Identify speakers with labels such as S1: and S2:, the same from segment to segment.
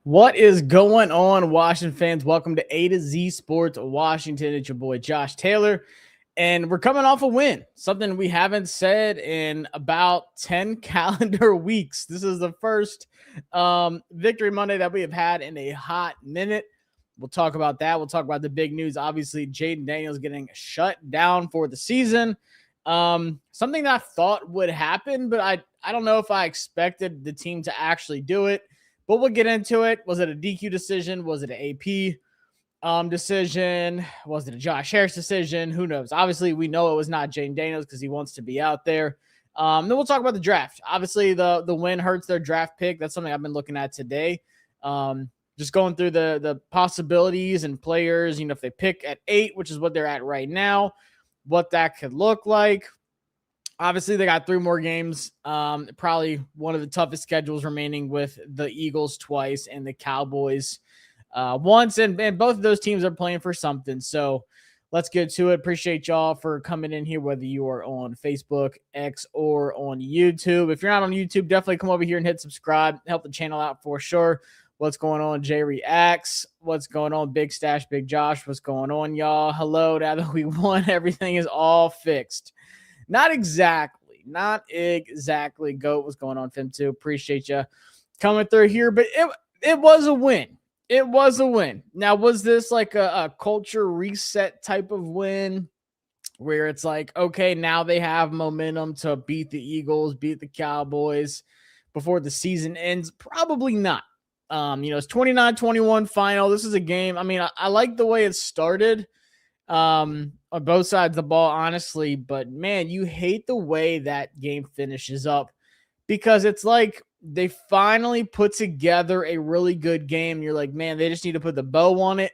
S1: What is going on, Washington fans? Welcome to A to Z Sports Washington. It's your boy Josh Taylor, and we're coming off a win, something we haven't said in about 10 calendar weeks. This is the first Victory Monday that we have had in a hot minute. We'll talk about that. We'll talk about the big news. Obviously, Jayden Daniels getting shut down for the season. Something that I thought would happen, but I don't know if I expected the team to actually do it. But we'll get into it. Was it a DQ decision? Was it an AP decision? Was it a Josh Harris decision? Who knows? Obviously, we know it was not Jayden Daniels because he wants to be out there. Then we'll talk about the draft. Obviously, the win hurts their draft pick. That's something I've been looking at today. Just going through the possibilities and players. If they pick at 8, which is what they're at right now, what that could look like. Obviously, they got 3 more games. Probably one of the toughest schedules remaining with the Eagles twice and the Cowboys once. And both of those teams are playing for something. So let's get to it. Appreciate y'all for coming in here, whether you are on Facebook, X, or on YouTube. If you're not on YouTube, definitely come over here and hit subscribe. Help the channel out for sure. What's going on, Jay Reacts? What's going on, Big Stash, Big Josh? What's going on, y'all? Hello, now that we won, everything is all fixed. Not exactly. Goat, what's going on, Fim 2? Appreciate you coming through here, but it was a win. It was a win. Now, was this like a culture reset type of win where it's like, okay, now they have momentum to beat the Eagles, beat the Cowboys before the season ends? Probably not. It's 29-21 final. This is a game. I mean, I like the way it started. On both sides of the ball, honestly, but man, you hate the way that game finishes up because it's like they finally put together a really good game. You're like, man, they just need to put the bow on it,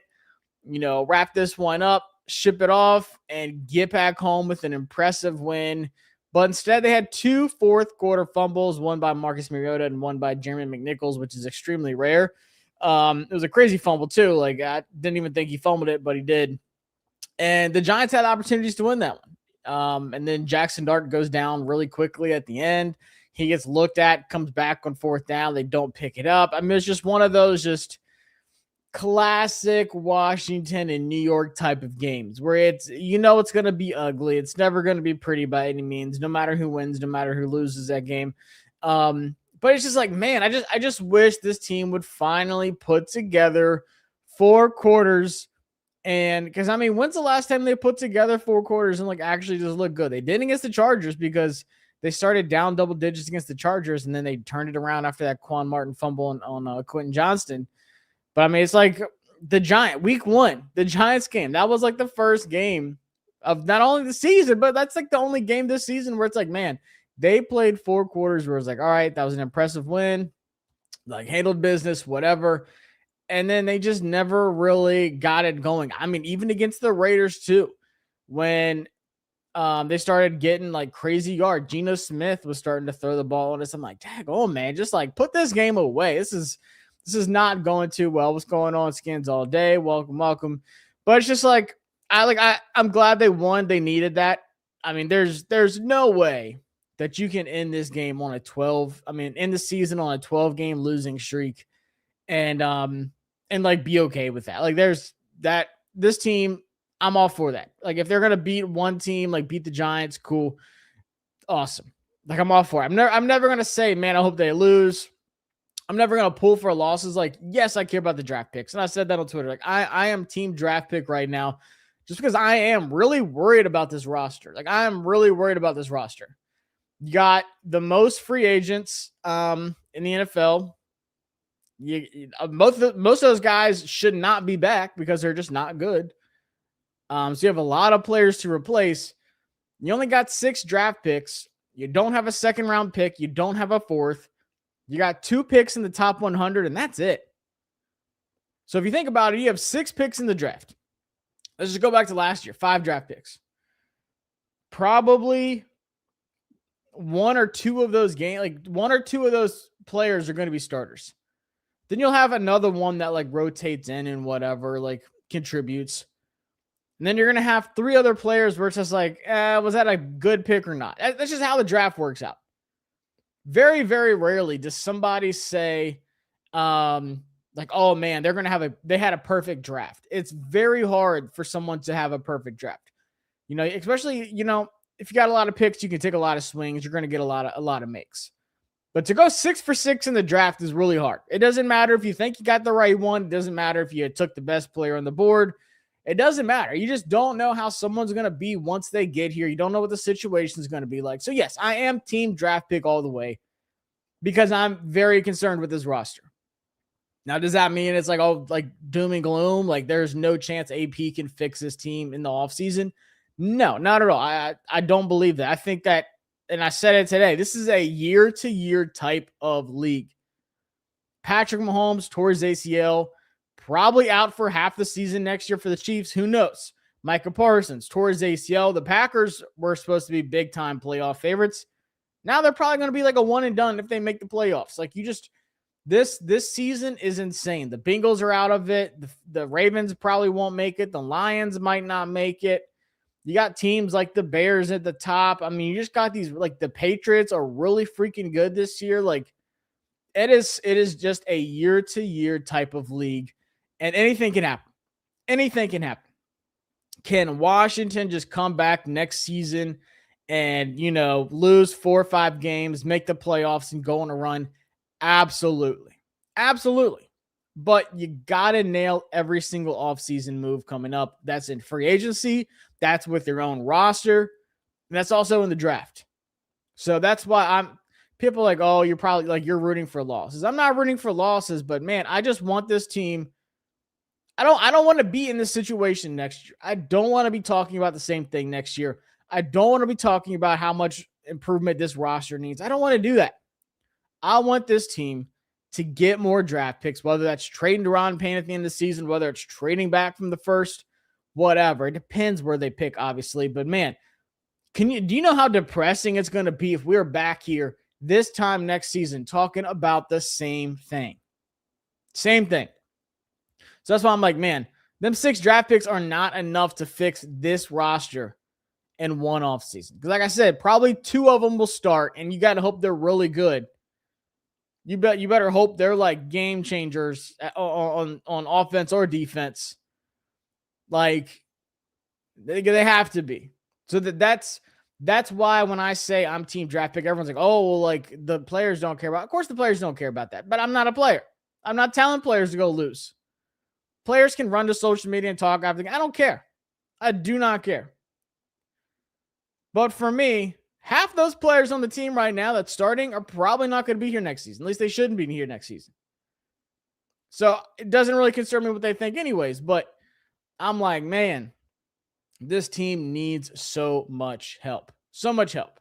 S1: wrap this one up, ship it off, and get back home with an impressive win. But instead, they had 2 fourth-quarter fumbles, one by Marcus Mariota and one by Jeremy McNichols, which is extremely rare. It was a crazy fumble, too. Like, I didn't even think he fumbled it, but he did. And the Giants had opportunities to win that one. And then Jackson Dart goes down really quickly at the end. He gets looked at, comes back on 4th down. They don't pick it up. I mean, it's just one of those just classic Washington and New York type of games where it's going to be ugly. It's never going to be pretty by any means, no matter who wins, no matter who loses that game. But it's just like, man, I just wish this team would finally put together 4 quarters. And because, I mean, when's the last time they put together 4 quarters and actually just look good? They did against the Chargers because they started down double digits against the Chargers, and then they turned it around after that Quan Martin fumble on Quentin Johnston. But, I mean, it's like week 1, the Giants game. That was the first game of not only the season, but that's the only game this season where it's like, man, they played 4 quarters where it's like, all right, that was an impressive win, handled business, whatever. And then they just never really got it going. I mean, even against the Raiders too, when they started getting crazy yards, Geno Smith was starting to throw the ball on us. I'm like, dang, oh man, just put this game away. This is not going too well. What's going on? Skins all day. Welcome. But it's just I'm glad they won. They needed that. I mean, there's no way that you can end this game on end the season on a 12-game losing streak and be okay with that. There's that, this team, I'm all for that. If they're going to beat one team, beat the Giants, cool. Awesome. I'm all for it. I'm never going to say, man, I hope they lose. I'm never going to pull for losses. Yes, I care about the draft picks. And I said that on Twitter. I am team draft pick right now just because I am really worried about this roster. I am really worried about this roster. You got the most free agents in the NFL. Most of those guys should not be back because they're just not good. So you have a lot of players to replace. You only got 6 draft picks. You don't have a 2nd-round pick. You don't have a 4th. You got 2 picks in the top 100, and that's it. So if you think about it, you have 6 picks in the draft. Let's just go back to last year, 5 draft picks. Probably one or two of those players are going to be starters. Then you'll have another one that rotates in and whatever, contributes. And then you're going to have 3 other players where it's just was that a good pick or not? That's just how the draft works out. Very, very rarely does somebody say, like, oh man, they had a perfect draft. It's very hard for someone to have a perfect draft. Especially, if you got a lot of picks, you can take a lot of swings. You're going to get a lot of makes. But to go 6 for 6 in the draft is really hard. It doesn't matter if you think you got the right one. It doesn't matter if you took the best player on the board. It doesn't matter. You just don't know how someone's going to be once they get here. You don't know what the situation is going to be like. So yes, I am team draft pick all the way because I'm very concerned with this roster. Now, does that mean it's like doom and gloom? Like there's no chance AP can fix this team in the offseason? No, not at all. I don't believe that. I think that, and I said it today, this is a year-to-year type of league. Patrick Mahomes tore his ACL, probably out for half the season next year for the Chiefs. Who knows? Micah Parsons tore his ACL. The Packers were supposed to be big-time playoff favorites. Now they're probably going to be like a one and done if they make the playoffs. Like this season is insane. The Bengals are out of it. The Ravens probably won't make it. The Lions might not make it. You got teams like the Bears at the top. I mean, you just got these, like the Patriots are really freaking good this year. Like it is just a year-to-year type of league, and anything can happen. Anything can happen. Can Washington just come back next season and, lose 4 or 5 games, make the playoffs and go on a run? Absolutely. Absolutely. But you got to nail every single offseason move coming up. That's in free agency. That's with your own roster. And that's also in the draft. So that's why people are like, oh, you're probably like, you're rooting for losses. I'm not rooting for losses, but man, I just want this team. I don't want to be in this situation next year. I don't want to be talking about the same thing next year. I don't want to be talking about how much improvement this roster needs. I don't want to do that. I want this team to get more draft picks, whether that's trading Deron Payne at the end of the season, whether it's trading back from the first, whatever. It depends where they pick, obviously. But man, do you know how depressing it's going to be if we're back here this time next season talking about the same thing? Same thing. So that's why I'm like, man, them 6 draft picks are not enough to fix this roster in one off season. Because like I said, probably 2 of them will start, and you got to hope they're really good. You better hope they're like game changers on offense or defense. Like they have to be. So that's why when I say I'm team draft pick, everyone's like, oh, well, like the players don't care about. Of course, the players don't care about that. But I'm not a player. I'm not telling players to go lose. Players can run to social media and talk after. I don't care. I do not care. But for me, half those players on the team right now that's starting are probably not going to be here next season. At least they shouldn't be here next season. So it doesn't really concern me what they think anyways. But I'm like, man, this team needs so much help. So much help.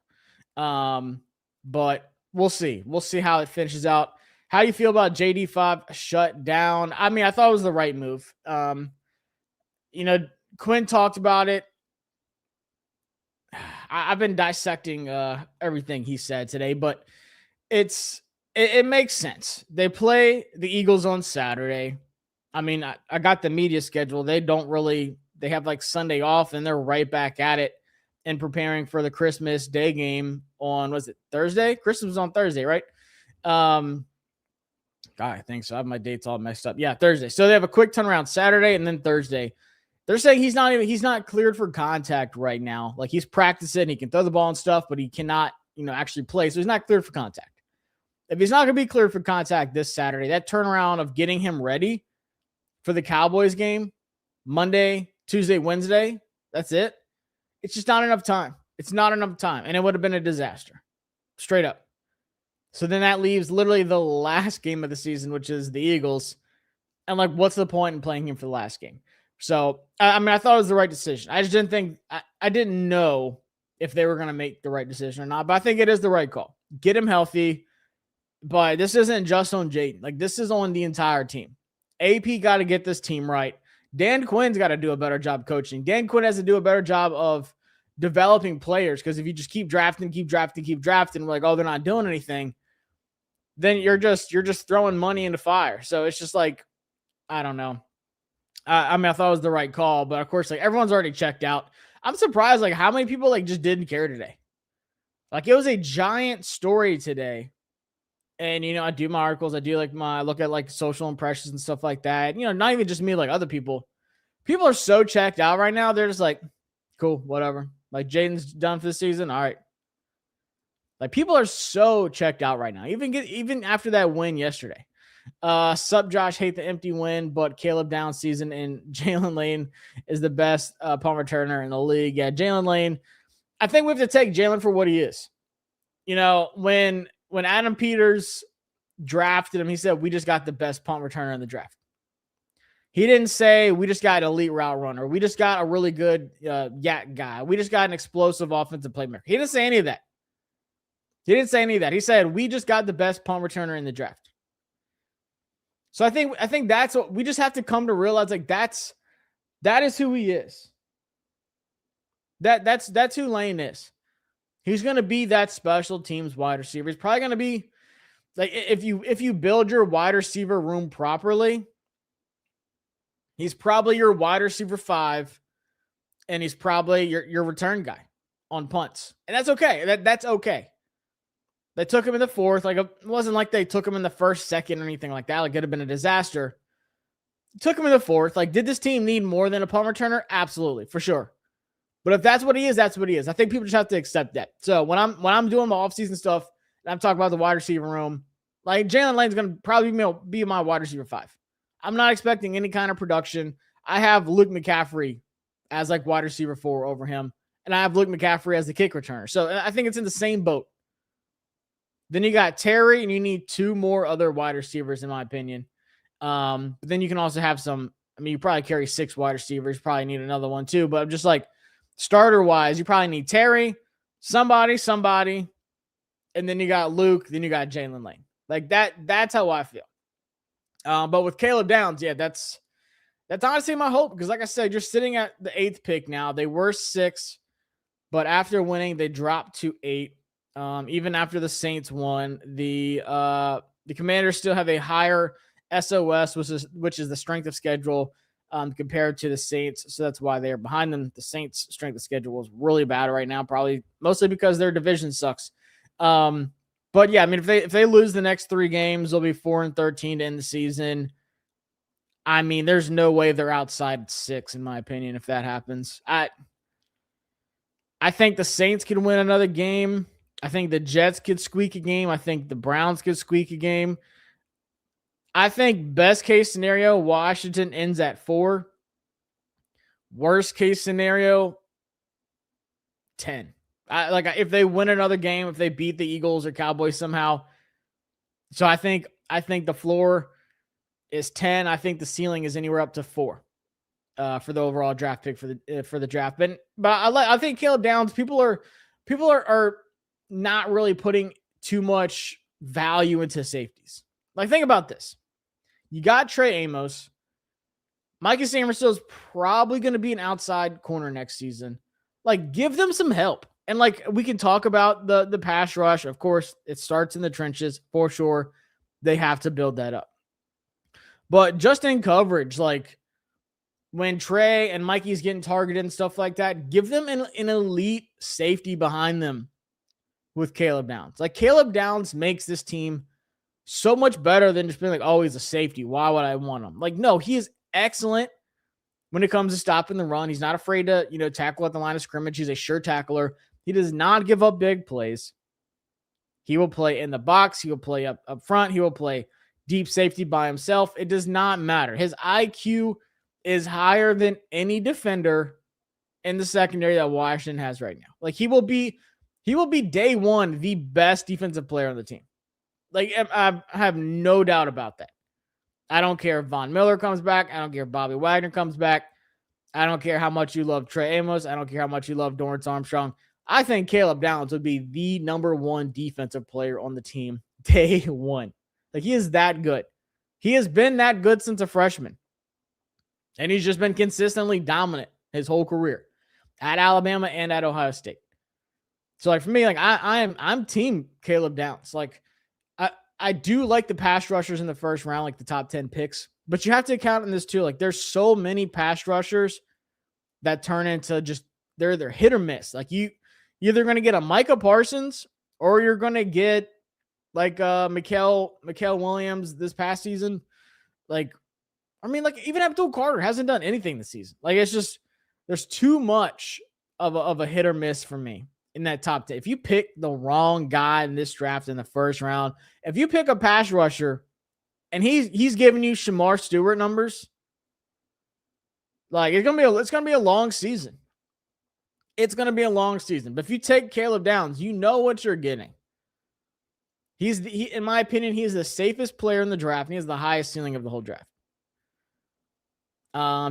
S1: But we'll see. We'll see how it finishes out. How do you feel about JD5 shut down? I mean, I thought it was the right move. Quinn talked about it. I've been dissecting everything he said today, but it makes sense. They play the Eagles on Saturday. I mean, I got the media schedule. They have like Sunday off, and they're right back at it and preparing for the Christmas Day game on, was it Thursday? Christmas was on Thursday, right? God, I think so. I have my dates all messed up. Yeah, Thursday. So they have a quick turnaround Saturday and then Thursday. They're saying he's not cleared for contact right now. Like he's practicing, he can throw the ball and stuff, but he cannot, actually play. So he's not cleared for contact. If he's not going to be cleared for contact this Saturday, that turnaround of getting him ready for the Cowboys game, Monday, Tuesday, Wednesday, that's it. It's just not enough time. It's not enough time. And it would have been a disaster. Straight up. So then that leaves literally the last game of the season, which is the Eagles. And like, what's the point in playing him for the last game? So, I mean, I thought it was the right decision. I just didn't think, I didn't know if they were going to make the right decision or not, but I think it is the right call. Get him healthy. But this isn't just on Jayden. Like, this is on the entire team. AP got to get this team right. Dan Quinn's got to do a better job coaching. Dan Quinn has to do a better job of developing players, because if you just keep drafting, we're like, oh, they're not doing anything, then you're just throwing money into fire. So it's just like, I don't know. I mean, I thought it was the right call, but of course, like everyone's already checked out. I'm surprised, like how many people like just didn't care today. Like it was a giant story today And, I do my articles. I look at like social impressions and stuff like that. Not even just me, like other people. People are so checked out right now. They're just like, cool, whatever. Like Jayden's done for the season. All right. Like people are so checked out right now. Even after that win yesterday. Sup, Josh, hate the empty win, but Caleb down season and Jalen Lane is the best punt returner in the league. Yeah, Jalen Lane. I think we have to take Jalen for what he is. When Adam Peters drafted him, he said, we just got the best punt returner in the draft. He didn't say we just got an elite route runner. We just got a really good yak guy. We just got an explosive offensive playmaker. He didn't say any of that. He said we just got the best punt returner in the draft. So I think that's what we just have to come to realize. Like that is who he is. That's who Lane is. He's going to be that special teams wide receiver. He's probably going to be like if you build your wide receiver room properly. He's probably your wide receiver 5, and he's probably your return guy on punts. And that's okay. That's okay. They took him in the 4th. Like it wasn't like they took him in the 1st, 2nd, or anything like that. Like it could have been a disaster. Took him in the 4th. Like, did this team need more than a punt returner? Absolutely, for sure. But if that's what he is, that's what he is. I think people just have to accept that. So when I'm doing my offseason stuff and I'm talking about the wide receiver room, like Jalen Lane's going to probably be my wide receiver 5. I'm not expecting any kind of production. I have Luke McCaffrey as like wide receiver 4 over him, and I have Luke McCaffrey as the kick returner. So I think it's in the same boat. Then you got Terry, and you need 2 more other wide receivers, in my opinion. But then you can also have you probably carry 6 wide receivers. Probably need another one too. But I'm just like starter-wise, you probably need Terry, somebody, and then you got Luke, then you got Jalen Lane. Like that's how I feel. But with Caleb Downs, yeah, that's honestly my hope. Because like I said, you're sitting at the 8th pick now. They were 6, but after winning, they dropped to 8. Even after the Saints won, the Commanders still have a higher SOS, which is the strength of schedule compared to the Saints. So that's why they're behind them. The Saints' strength of schedule is really bad right now, probably mostly because their division sucks. But yeah, I mean, if they lose the next 3 games, they'll be 4-13 to end the season. I mean, there's no way they're outside 6, in my opinion, if that happens. I think the Saints could win another game. I think the Jets could squeak a game. I think the Browns could squeak a game. I think best case scenario, Washington ends at 4. Worst case scenario, 10. If they win another game, if they beat the Eagles or Cowboys somehow. So I think the floor is 10. I think the ceiling is anywhere up to 4 for the overall draft pick for the draft. But I think Caleb Downs, people are not really putting too much value into safeties. Like, think about this. You got Trey Amos. Micah Samerstill is probably going to be an outside corner next season. Like, give them some help. And like, we can talk about the pass rush. Of course, it starts in the trenches for sure. They have to build that up. But just in coverage, like when Trey and Mikey's getting targeted and stuff like that, give them an elite safety behind them with Caleb Downs. Like, Caleb Downs makes this team so much better than just being like, oh, he's a safety. Why would I want him? Like, no, he is excellent when it comes to stopping the run. He's not afraid to, tackle at the line of scrimmage. He's a sure tackler. He does not give up big plays. He will play in the box. He will play up front. He will play deep safety by himself. It does not matter. His IQ is higher than any defender in the secondary that Washington has right now. Like, he will be day one the best defensive player on the team. Like, I have no doubt about that. I don't care if Von Miller comes back. I don't care if Bobby Wagner comes back. I don't care how much you love Trey Amos. I don't care how much you love Dorrance Armstrong. I think Caleb Downs would be the number 1 defensive player on the team day one. Like, he is that good. He has been that good since a freshman. And he's just been consistently dominant his whole career at Alabama and at Ohio State. So, like, for me, like, I'm team Caleb Downs. Like, I do like the pass rushers in the first round, like the top 10 picks, but you have to account in this too. Like, there's so many pass rushers that turn into just, they're hit or miss. Like, you're either going to get a Micah Parsons or you're going to get, like Mikael Williams this past season. Like, I mean, like even Abdul Carter hasn't done anything this season. Like it's just there's too much of a hit or miss for me in that top 10. If you pick the wrong guy in this draft in the first round, if you pick a pass rusher and he's giving you Shamar Stewart numbers, like it's gonna be a long season. It's gonna be a long season. But if you take Caleb Downs, you know what you're getting. In my opinion, he's the safest player in the draft, and he has the highest ceiling of the whole draft.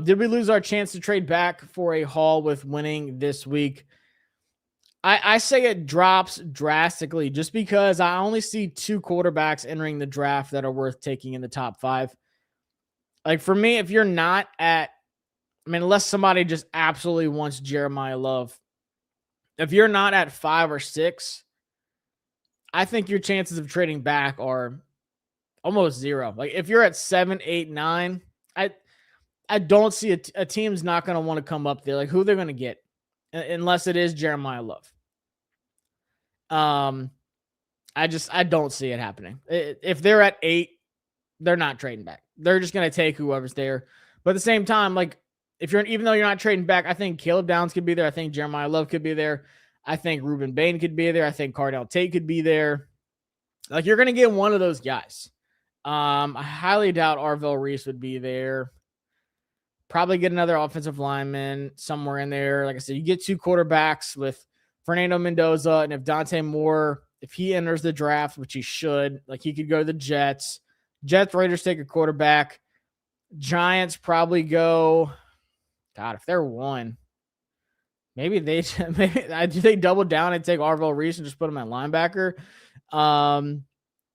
S1: Did we lose our chance to trade back for a haul with winning this week? I say it drops drastically just because I only see 2 quarterbacks entering the draft that are worth taking in the top 5. Like for me, if you're not at, I mean, unless somebody just absolutely wants Jeremiah Love, if you're not at 5 or 6, I think your chances of trading back are almost zero. Like if you're at 7, 8, 9, I don't see a team's not going to want to come up there. Like who they're going to get unless it is Jeremiah Love. I don't see it happening. If they're at 8, they're not trading back. They're just going to take whoever's there. But at the same time, like even though you're not trading back, I think Caleb Downs could be there. I think Jeremiah Love could be there. I think Ruben Bain could be there. I think Cardell Tate could be there. Like you're going to get one of those guys. I highly doubt Arvell Reese would be there. Probably get another offensive lineman somewhere in there. Like I said, you get 2 quarterbacks with Fernando Mendoza, and if Dante Moore, if he enters the draft, which he should, like he could go to the Jets. Raiders take a quarterback. Giants probably go. God, if they're 1, maybe do they double down and take Arvell Reese and just put him at linebacker,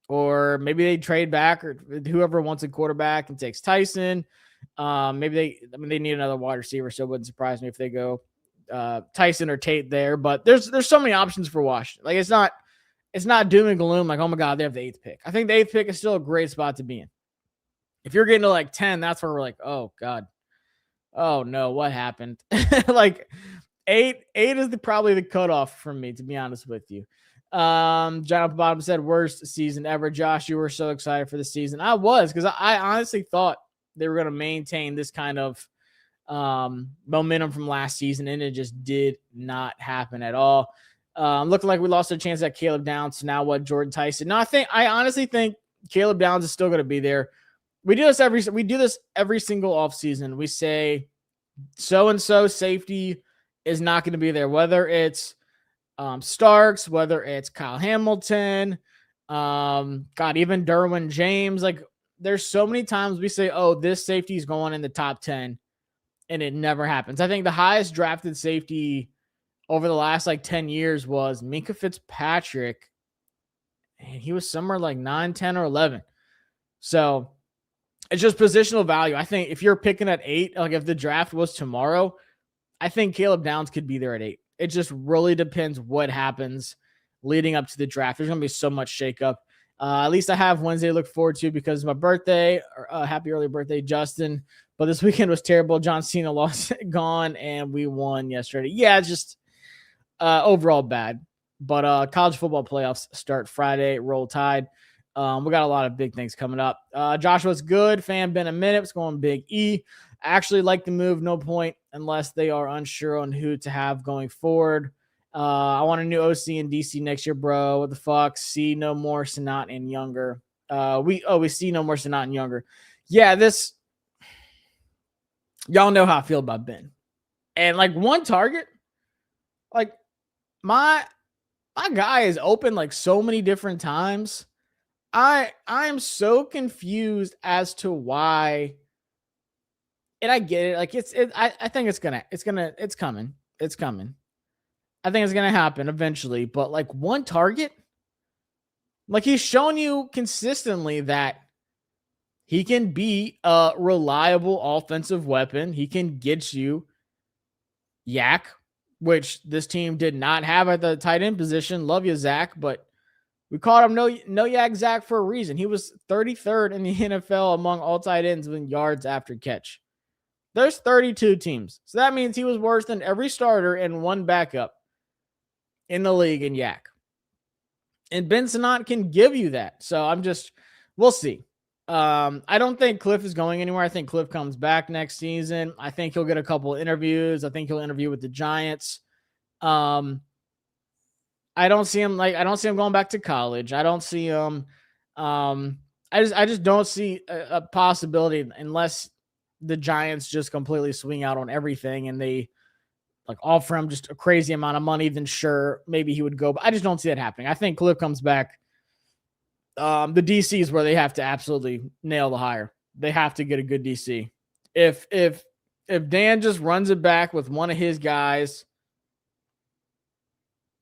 S1: or maybe they trade back or whoever wants a quarterback and takes Tyson. Maybe they need another wide receiver, so it wouldn't surprise me if they go Tyson or Tate there. But there's so many options for Washington. Like it's not doom and gloom. Like, oh my God, they have the 8th pick. I think the 8th pick is still a great spot to be in. If you're getting to like 10, that's where we're like, oh God, oh no, what happened? Like 8 is probably the cutoff for me, to be honest with you. John up bottom said worst season ever. Josh, you were so excited for the season. I was, because I honestly thought they were going to maintain this kind of momentum from last season, and it just did not happen at all. Looking like we lost our chance at Caleb Downs. So now what? Jordan Tyson. No, I honestly think Caleb Downs is still going to be there. We do this every single offseason. We say so-and-so safety is not going to be there, whether it's Starks, whether it's Kyle Hamilton, God, even Derwin James. Like there's so many times we say, oh, this safety is going in the top 10, and it never happens. I think the highest drafted safety over the last like 10 years was Minkah Fitzpatrick, and he was somewhere like 9, 10, or 11. So it's just positional value. I think if you're picking at 8, like if the draft was tomorrow, I think Caleb Downs could be there at 8. It just really depends what happens leading up to the draft. There's going to be so much shakeup. At least I have Wednesday to look forward to because of my birthday. Happy early birthday, Justin. But this weekend was terrible. John Cena lost, gone, and we won yesterday. Yeah, just overall bad. But college football playoffs start Friday. Roll Tide. We got a lot of big things coming up. Joshua's good. Fan been a minute. It's going Big E. I actually like the move. No point unless they are unsure on who to have going forward. I want a new OC in DC next year, bro. What the fuck? See no more Sanat and Younger. We see no more Sanat and Younger. Yeah, y'all know how I feel about Ben. And like one target, like my guy is open like so many different times. I am so confused as to why. And I get it. Like I think it's coming. It's coming. I think it's going to happen eventually, but like one target, like he's shown you consistently that he can be a reliable offensive weapon. He can get you Yak, which this team did not have at the tight end position. Love you, Zach, but we called him no Yak Zach for a reason. He was 33rd in the NFL among all tight ends with yards after catch. There's 32 teams. So that means he was worse than every starter and one backup in the league in Yak. And Ben Sinnott can give you that. So we'll see. I don't think Cliff is going anywhere. I think Cliff comes back next season. I think he'll get a couple of interviews. I think he'll interview with the Giants. I don't see him going back to college. I don't see him. I just don't see a possibility unless the Giants just completely swing out on everything and they like offer him just a crazy amount of money. Then sure, maybe he would go. But I just don't see that happening. I think Cliff comes back. The DC is where they have to absolutely nail the hire. They have to get a good DC. If Dan just runs it back with one of his guys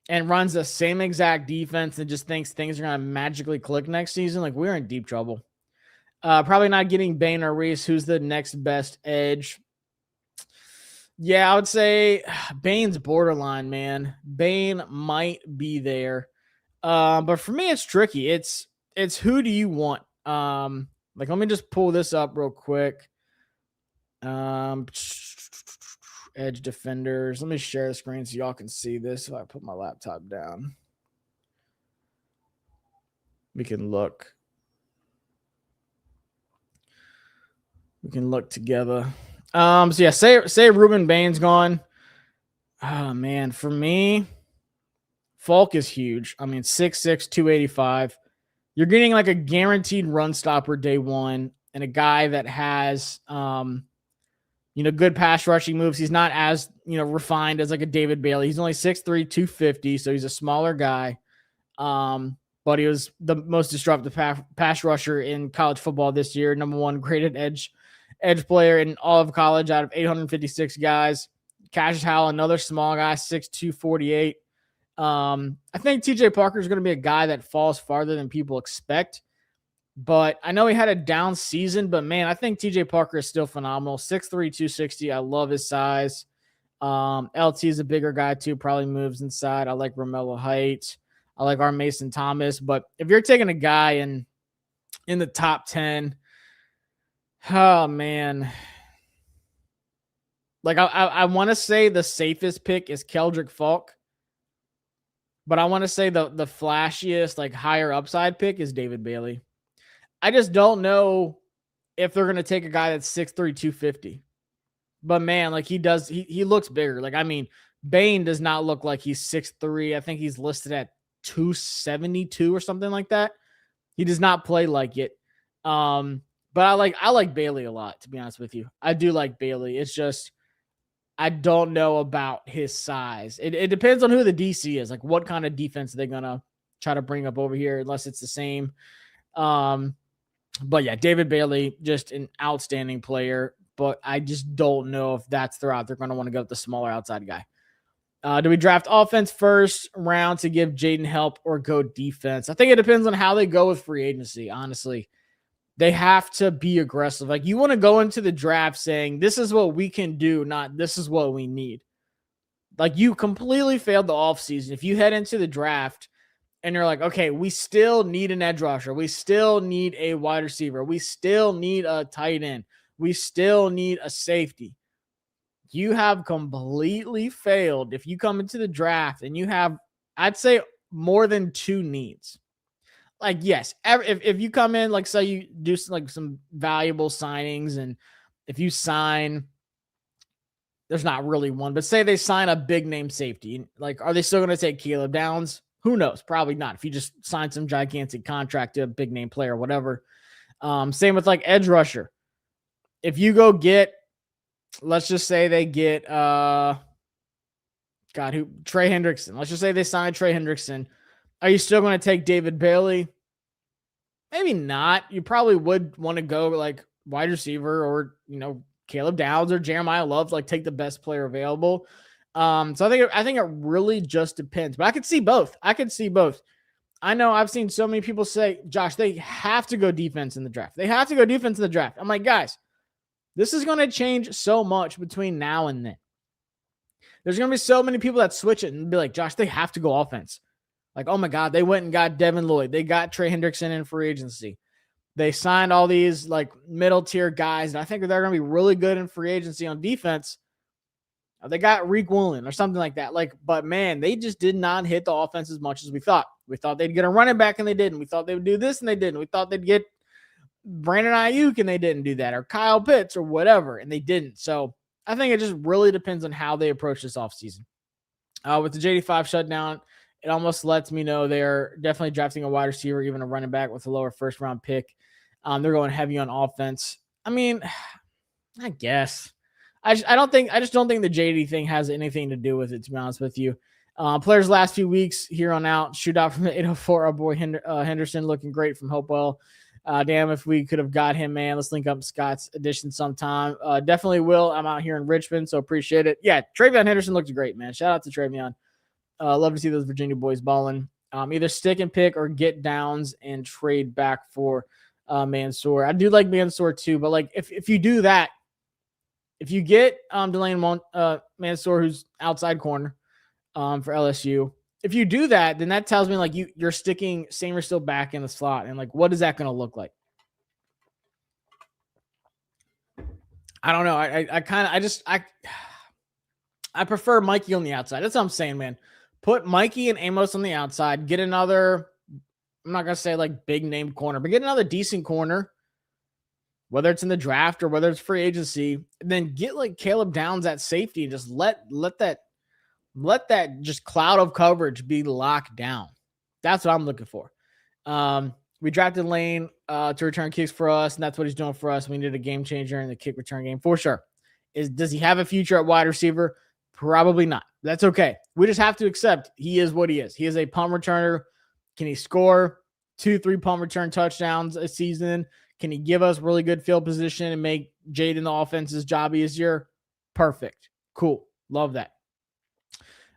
S1: and runs the same exact defense and just thinks things are going to magically click next season, like we're in deep trouble. Probably not getting Bain or Reese. Who's the next best edge? Yeah, I would say Bain's borderline, man. Bain might be there. But for me, it's tricky. It's who do you want? Like, let me just pull this up real quick. Edge defenders. Let me share the screen so y'all can see this. If I put my laptop down, we can look. We can look together. So yeah, say Ruben Bain's gone. Oh man, for me, Falk is huge. I mean, 6'6", 285. You're getting like a guaranteed run stopper day one and a guy that has good pass rushing moves. He's not as, refined as like a David Bailey. He's only 6'3", 250, so he's a smaller guy. But he was the most disruptive pass rusher in college football this year. Number one graded edge player in all of college out of 856 guys. Cassius Howell, another small guy, 6'2", 48. I think TJ Parker is going to be a guy that falls farther than people expect. But I know he had a down season, but man, I think TJ Parker is still phenomenal. 6'3", 260. I love his size. LT is a bigger guy too, probably moves inside. I like Romello Heights. I like our Mason Thomas. But if you're taking a guy in the top 10, oh man. Like I want to say the safest pick is Keldrick Falk. But I want to say the flashiest, like higher upside pick is David Bailey. I just don't know if they're going to take a guy that's 6'3", 250. But man, like he looks bigger. Like, I mean, Bain does not look like he's 6'3". I think he's listed at 272 or something like that. He does not play like it. But I like Bailey a lot, to be honest with you. I do like Bailey. It's just, I don't know about his size. It depends on who the DC is. Like, what kind of defense are they going to try to bring up over here, unless it's the same. But yeah, David Bailey, just an outstanding player. But I just don't know if that's the route they're going to want to go with the smaller outside guy. Do we draft offense first round to give Jayden help or go defense? I think it depends on how they go with free agency, honestly. They have to be aggressive. Like, you want to go into the draft saying, this is what we can do, not this is what we need. Like, you completely failed the offseason. If you head into the draft and you're like, okay, we still need an edge rusher. We still need a wide receiver. We still need a tight end. We still need a safety. You have completely failed if you come into the draft and you have, I'd say, more than two needs. Like, yes, if you come in, like, say you do like some valuable signings, and if you sign, there's not really one, but say they sign a big name safety, like, are they still going to take Caleb Downs? Who knows? Probably not. If you just sign some gigantic contract to a big name player or whatever. Same with like edge rusher. If you go get, let's just say they get, Trey Hendrickson. Let's just say they sign Trey Hendrickson. Are you still going to take David Bailey? Maybe not. You probably would want to go like wide receiver or, Caleb Downs or Jeremiah Love, like take the best player available. So I think it really just depends, but I could see both. I know I've seen so many people say, Josh, they have to go defense in the draft. I'm like, guys, this is going to change so much between now and then. There's going to be so many people that switch it and be like, Josh, they have to go offense. Like, oh my God, they went and got Devin Lloyd. They got Trey Hendrickson in free agency. They signed all these like middle tier guys. And I think they're going to be really good in free agency on defense. They got Reek Woolen or something like that. But man, they just did not hit the offense as much as we thought. We thought they'd get a running back and they didn't. We thought they would do this and they didn't. We thought they'd get Brandon Ayuk and they didn't do that, or Kyle Pitts or whatever, and they didn't. So I think it just really depends on how they approach this offseason. With the JD5 shutdown, it almost lets me know they're definitely drafting a wide receiver, even a running back with a lower first round pick. They're going heavy on offense. I mean, I guess. I just don't think the JD thing has anything to do with it, to be honest with you. Players last few weeks here on out, shootout from the 804, our boy Henderson looking great from Hopewell. Damn, if we could have got him, man. Let's link up Scott's edition sometime. Definitely will. I'm out here in Richmond, so appreciate it. Yeah, Travion Henderson looked great, man. Shout out to Travion. Love to see those Virginia boys balling. Either stick and pick or get Downs and trade back for Mansour. I do like Mansour too, but like if you do that, if you get Delane Mansour, who's outside corner for LSU, if you do that, then that tells me like you're sticking Samer still back in the slot, and like what is that going to look like? I don't know. I prefer Mikey on the outside. That's what I'm saying, man. Put Mikey and Amos on the outside. Get another, I'm not going to say like big name corner, but get another decent corner, whether it's in the draft or whether it's free agency. And then get like Caleb Downs at safety and just let that just cloud of coverage be locked down. That's what I'm looking for. We drafted Lane to return kicks for us, and that's what he's doing for us. We needed a game changer in the kick return game for sure. Does he have a future at wide receiver? Probably not. That's okay. We just have to accept he is what he is. He is a punt returner. Can he score 2-3 punt return touchdowns a season? Can he give us really good field position and make Jayden the offense's job easier? Perfect. Cool. Love that.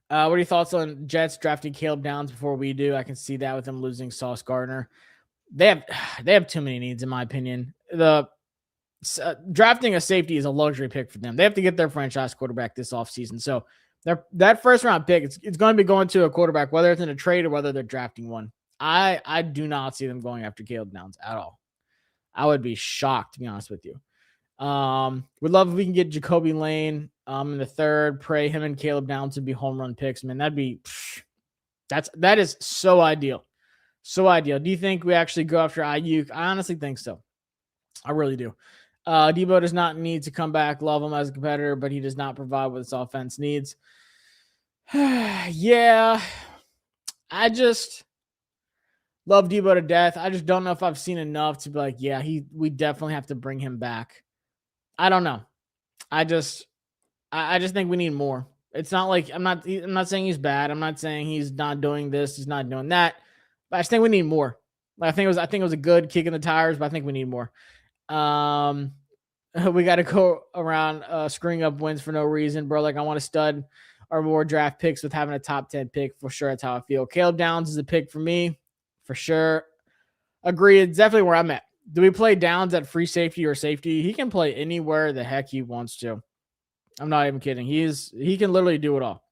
S1: What are your thoughts on Jets drafting Caleb Downs before we do? I can see that with them losing Sauce Gardner. They have too many needs, in my opinion. Drafting a safety is a luxury pick for them. They have to get their franchise quarterback this offseason. So that first round pick, it's going to be going to a quarterback, whether it's in a trade or whether they're drafting one. I do not see them going after Caleb Downs at all. I would be shocked, to be honest with you. Would love if we can get Jacoby Lane in the third. Pray him and Caleb Downs to be home run picks. Man, that is so ideal. So ideal. Do you think we actually go after Ayuk? I honestly think so. I really do. Debo does not need to come back. Love him as a competitor, but he does not provide what this offense needs. Yeah. I just love Debo to death. I just don't know if I've seen enough to be like, yeah, we definitely have to bring him back. I don't know. I just think we need more. It's not like I'm not saying he's bad. I'm not saying he's not doing this, he's not doing that. But I just think we need more. I think it was a good kick in the tires, but I think we need more. We got to go around screwing up wins for no reason, bro. Like I want to stud or more draft picks with having a top 10 pick for sure. That's how I feel. Caleb Downs is a pick for me for sure. Agree. It's definitely where I'm at. Do we play Downs at free safety or safety? He can play anywhere the heck he wants to. I'm not even kidding. He can literally do it all.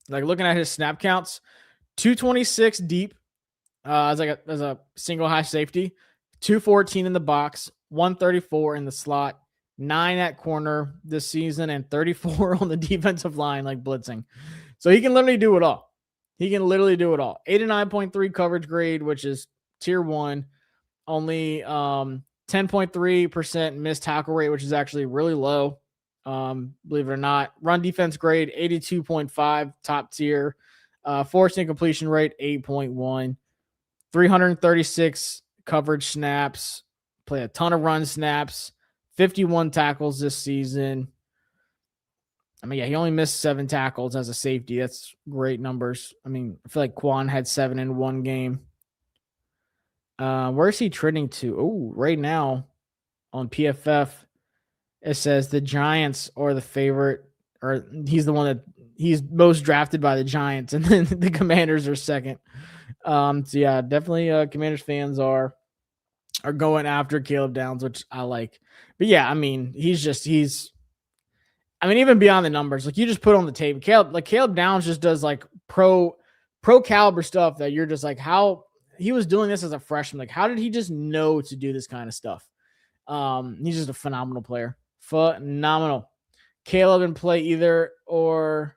S1: Like looking at his snap counts, 226 deep as a single high safety, 214 in the box, 134 in the slot, 9 at corner this season, and 34 on the defensive line, like blitzing. So he can literally do it all. 89.3 coverage grade, which is tier 1. Only 10.3% missed tackle rate, which is actually really low. Believe it or not. Run defense grade, 82.5, top tier. Forced incompletion rate, 8.1. 336 coverage snaps. Play a ton of run snaps. 51 tackles this season. I mean, yeah, he only missed 7 tackles as a safety. That's great numbers. I mean, I feel like Quan had 7 in one game. Where is he trending to? Oh, right now on PFF, it says the Giants are the favorite, or he's the one that he's most drafted by the Giants, and then the Commanders are second. So yeah, definitely Commanders fans are going after Caleb Downs, which I like. But yeah, I mean, even beyond the numbers, like you just put on the tape, Caleb Downs just does like pro caliber stuff that you're just like, how he was doing this as a freshman. Like, how did he just know to do this kind of stuff? He's just a phenomenal player. Phenomenal. Caleb didn't play either, or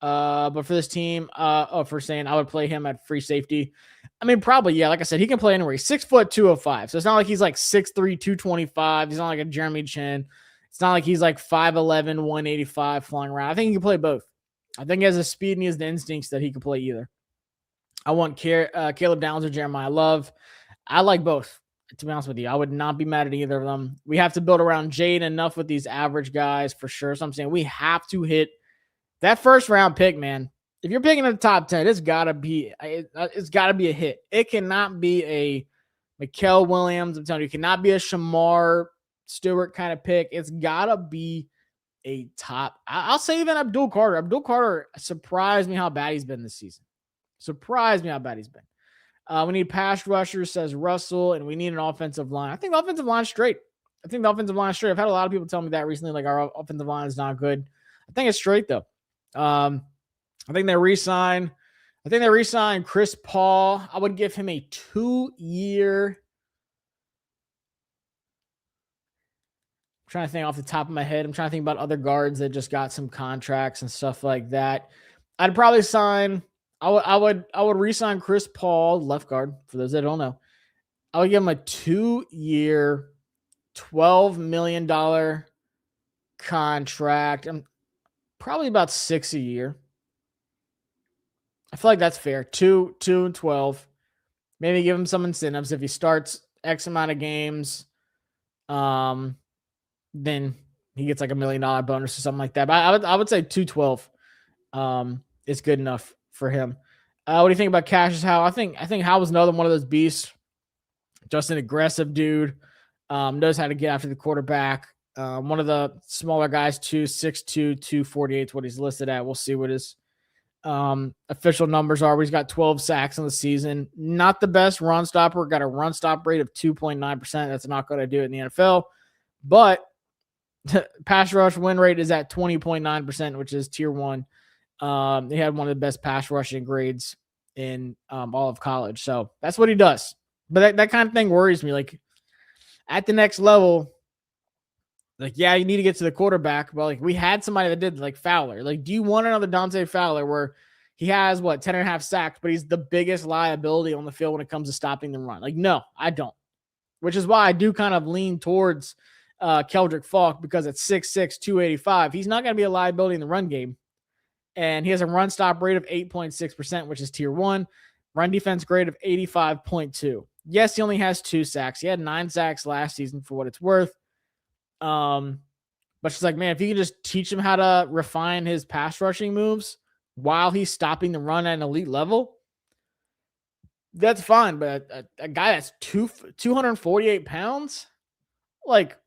S1: but for this team, for saying I would play him at free safety. I mean, probably, yeah. Like I said, he can play anywhere. He's 6 foot 205. So it's not like he's like 6'3, 225. He's not like a Jeremy Chin. It's not like he's like 5'11, 185 flying around. I think he can play both. I think he has the speed and he has the instincts that he can play either. I want Caleb Downs or Jeremiah Love. I like both, to be honest with you. I would not be mad at either of them. We have to build around Jayden enough with these average guys for sure. So I'm saying we have to hit that first round pick, man. If you're picking in the top 10, it's gotta be a hit. It cannot be a Mikael Williams. I'm telling you, it cannot be a Shamar Stewart kind of pick. It's gotta be a top. I'll say even Abdul Carter. Abdul Carter surprised me how bad he's been this season. Surprised me how bad he's been. We need pass rushers, says Russell, and we need an offensive line. I think the offensive line's straight. I've had a lot of people tell me that recently, like our offensive line is not good. I think it's straight though. I think they re-signed Chris Paul. I would give him a 2-year. I'm trying to think off the top of my head. I'm trying to think about other guards that just got some contracts and stuff like that. I'd probably sign. I would re-sign Chris Paul, left guard, for those that don't know. I would give him a 2-year, $12 million contract. I'm probably about 6 a year. I feel like that's fair. 2 and 12. Maybe give him some incentives. If he starts X amount of games, then he gets like $1 million bonus or something like that. But I would say 212 is good enough for him. What do you think about Cassius Howe? I think Howe was another one of those beasts. Just an aggressive dude. Knows how to get after the quarterback. One of the smaller guys, 6'2", 248 is what he's listed at. We'll see what his official numbers are. He's got 12 sacks in the season. Not the best run stopper. Got a run stop rate of 2.9%. That's not going to do it in the NFL. But pass rush win rate is at 20.9%, which is tier 1. He had one of the best pass rushing grades in all of college. So that's what he does. But that kind of thing worries me. Like at the next level, like, yeah, you need to get to the quarterback. But like we had somebody that did, like Fowler. Like, do you want another Dante Fowler where he has 10.5 sacks, but he's the biggest liability on the field when it comes to stopping the run? Like, no, I don't. Which is why I do kind of lean towards Keldrick Falk, because at 6'6", 285, he's not going to be a liability in the run game. And he has a run stop rate of 8.6%, which is tier 1. Run defense grade of 85.2. Yes, he only has 2 sacks. He had 9 sacks last season for what it's worth. But she's like, man, if you can just teach him how to refine his pass rushing moves while he's stopping the run at an elite level, that's fine. But a guy that's 248 pounds, like,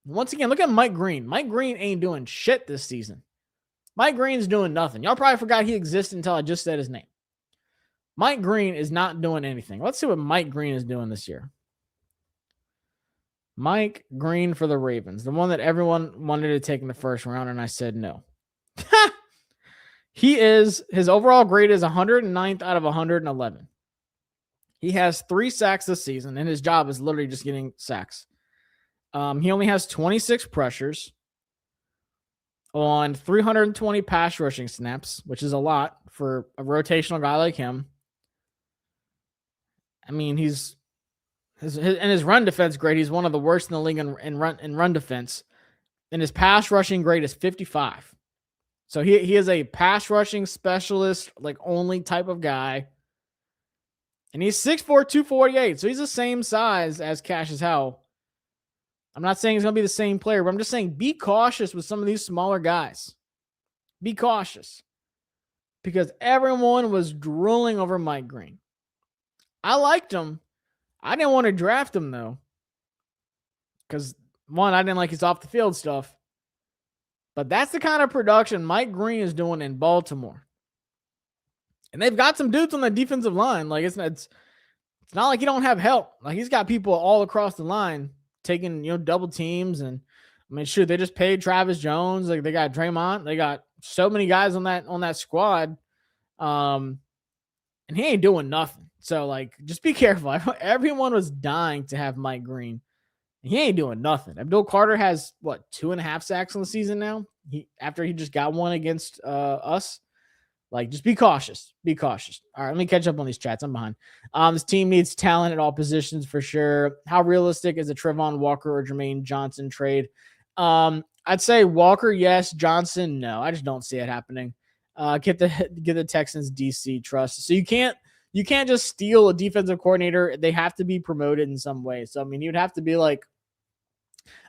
S1: once again, look at Mike Green. Mike Green ain't doing shit this season. Mike Green's doing nothing. Y'all probably forgot he existed until I just said his name. Mike Green is not doing anything. Let's see what Mike Green is doing this year. Mike Green for the Ravens, the one that everyone wanted to take in the first round, and I said no. His overall grade is 109th out of 111. He has 3 sacks this season, and his job is literally just getting sacks. He only has 26 pressures on 320 pass rushing snaps, which is a lot for a rotational guy like him. I mean, his run defense grade, he's one of the worst in the league in run defense. And his pass rushing grade is 55. So he is a pass rushing specialist, like only type of guy. And he's 6'4", 248. So he's the same size as Cassius Howe. I'm not saying he's going to be the same player, but I'm just saying be cautious with some of these smaller guys. Be cautious. Because everyone was drooling over Mike Green. I liked him. I didn't want to draft him, though. Because, one, I didn't like his off-the-field stuff. But that's the kind of production Mike Green is doing in Baltimore. And they've got some dudes on the defensive line. Like, it's not like he don't have help. Like, he's got people all across the line taking, double teams. And, I mean, shoot, they just paid Travis Jones. Like, they got Draymond. They got so many guys on that squad. And he ain't doing nothing. So, like, just be careful. Everyone was dying to have Mike Green. He ain't doing nothing. Abdul Carter has, 2.5 sacks on the season now? after he just got one against us. Like, just be cautious. Be cautious. All right, let me catch up on these chats. I'm behind. This team needs talent at all positions for sure. How realistic is a Trevon Walker or Jermaine Johnson trade? I'd say Walker, yes. Johnson, no. I just don't see it happening. Get the Texans DC trust. So you can't just steal a defensive coordinator. They have to be promoted in some way. So I mean, you'd have to be like,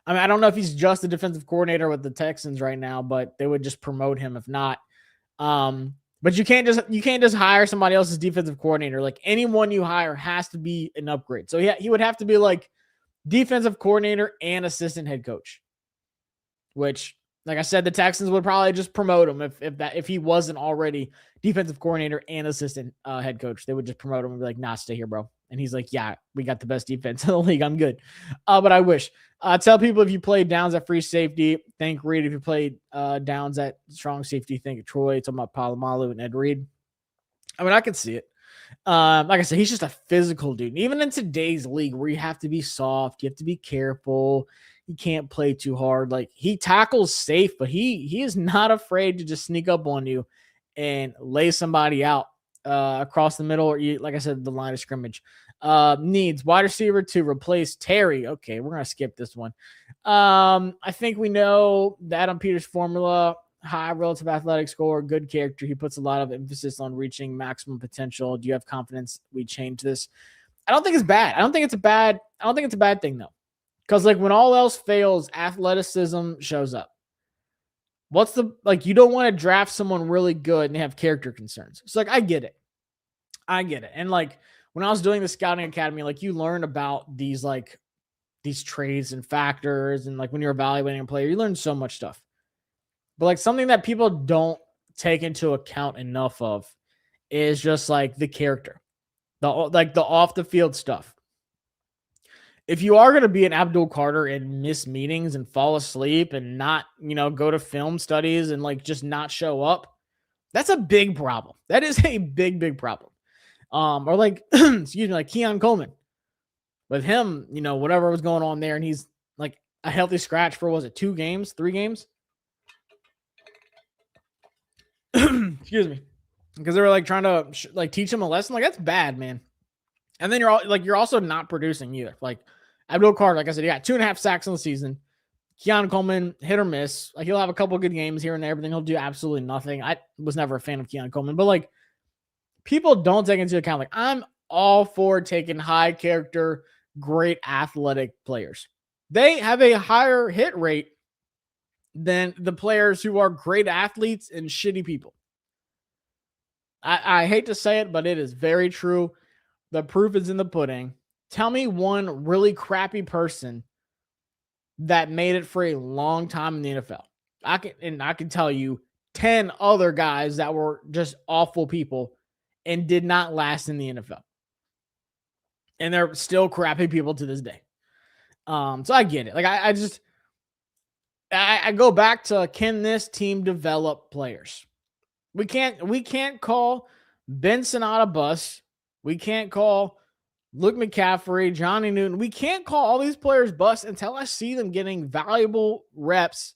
S1: I mean, I don't know if he's just a defensive coordinator with the Texans right now, but they would just promote him if not. But you can't just hire somebody else's defensive coordinator. Like, anyone you hire has to be an upgrade. So he would have to be like defensive coordinator and assistant head coach, which, like I said, the Texans would probably just promote him if he wasn't already defensive coordinator and assistant head coach. They would just promote him and be like, nah, stay here, bro. And he's like, yeah, we got the best defense in the league. I'm good. But I wish. Tell people if you played downs at free safety, thank Reed. If you played downs at strong safety, thank Troy. Talking about Palomalu and Ed Reed. I mean, I can see it. Like I said, he's just a physical dude. And even in today's league where you have to be soft, you have to be careful. You can't play too hard. Like, he tackles safe, but he is not afraid to just sneak up on you and lay somebody out across the middle, or like I said, the line of scrimmage. Needs wide receiver to replace Terry. Okay, we're gonna skip this one. I think we know that Adam Peters' formula: high relative athletic score, good character. He puts a lot of emphasis on reaching maximum potential. Do you have confidence we change this? I don't think it's bad. I don't think it's a bad thing though. Because, like, when all else fails, athleticism shows up. You don't want to draft someone really good and they have character concerns. It's like, I get it. And like, when I was doing the scouting academy, like, you learn about these traits and factors. And like, when you're evaluating a player, you learn so much stuff. But like, something that people don't take into account enough of is just like the character, the off the field stuff. If you are going to be an Abdul Carter and miss meetings and fall asleep and not, go to film studies and like just not show up, that's a big problem. That is a big, big problem. Or like, excuse me, like Keon Coleman. With him, whatever was going on there, and he's like a healthy scratch for, was it 2 games, 3 games? Excuse me. Because they were like trying to teach him a lesson. Like, that's bad, man. And then you're also not producing either. Like, Abdul Carter, like I said, he got 2.5 sacks in the season. Keon Coleman, hit or miss. Like, he'll have a couple good games here and there, but then he'll do absolutely nothing. I was never a fan of Keon Coleman, but like, people don't take into account, like, I'm all for taking high character, great athletic players. They have a higher hit rate than the players who are great athletes and shitty people. I hate to say it, but it is very true. The proof is in the pudding. Tell me one really crappy person that made it for a long time in the NFL. I can tell you 10 other guys that were just awful people and did not last in the NFL. And they're still crappy people to this day. So I get it. Like, I go back to, can this team develop players? We can't call Ben Sinnott a bust. We can't call Luke McCaffrey, Johnny Newton. We can't call all these players bust until I see them getting valuable reps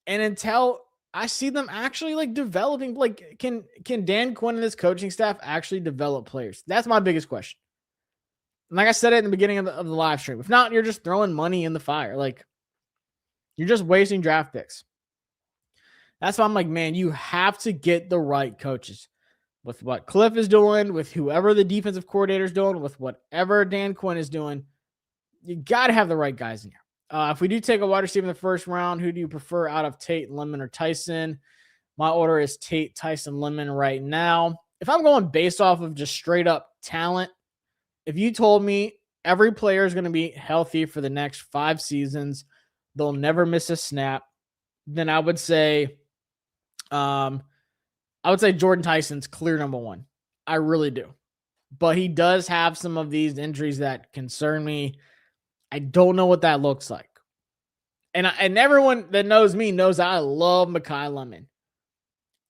S1: and until I see them actually like developing. Like, can Dan Quinn and his coaching staff actually develop players? That's my biggest question. And like I said it in the beginning of the live stream, if not, you're just throwing money in the fire. Like, you're just wasting draft picks. That's why I'm like, man, you have to get the right coaches. With what Cliff is doing, with whoever the defensive coordinator is doing, with whatever Dan Quinn is doing, you got to have the right guys in here. If we do take a wide receiver in the first round, who do you prefer out of Tate, Lemon, or Tyson? My order is Tate, Tyson, Lemon right now. If I'm going based off of just straight up talent, if you told me every player is going to be healthy for the next 5 seasons, they'll never miss a snap, then I would say Jordan Tyson's clear number 1. I really do. But he does have some of these injuries that concern me. I don't know what that looks like. And everyone that knows me knows I love Mekhi Lemon.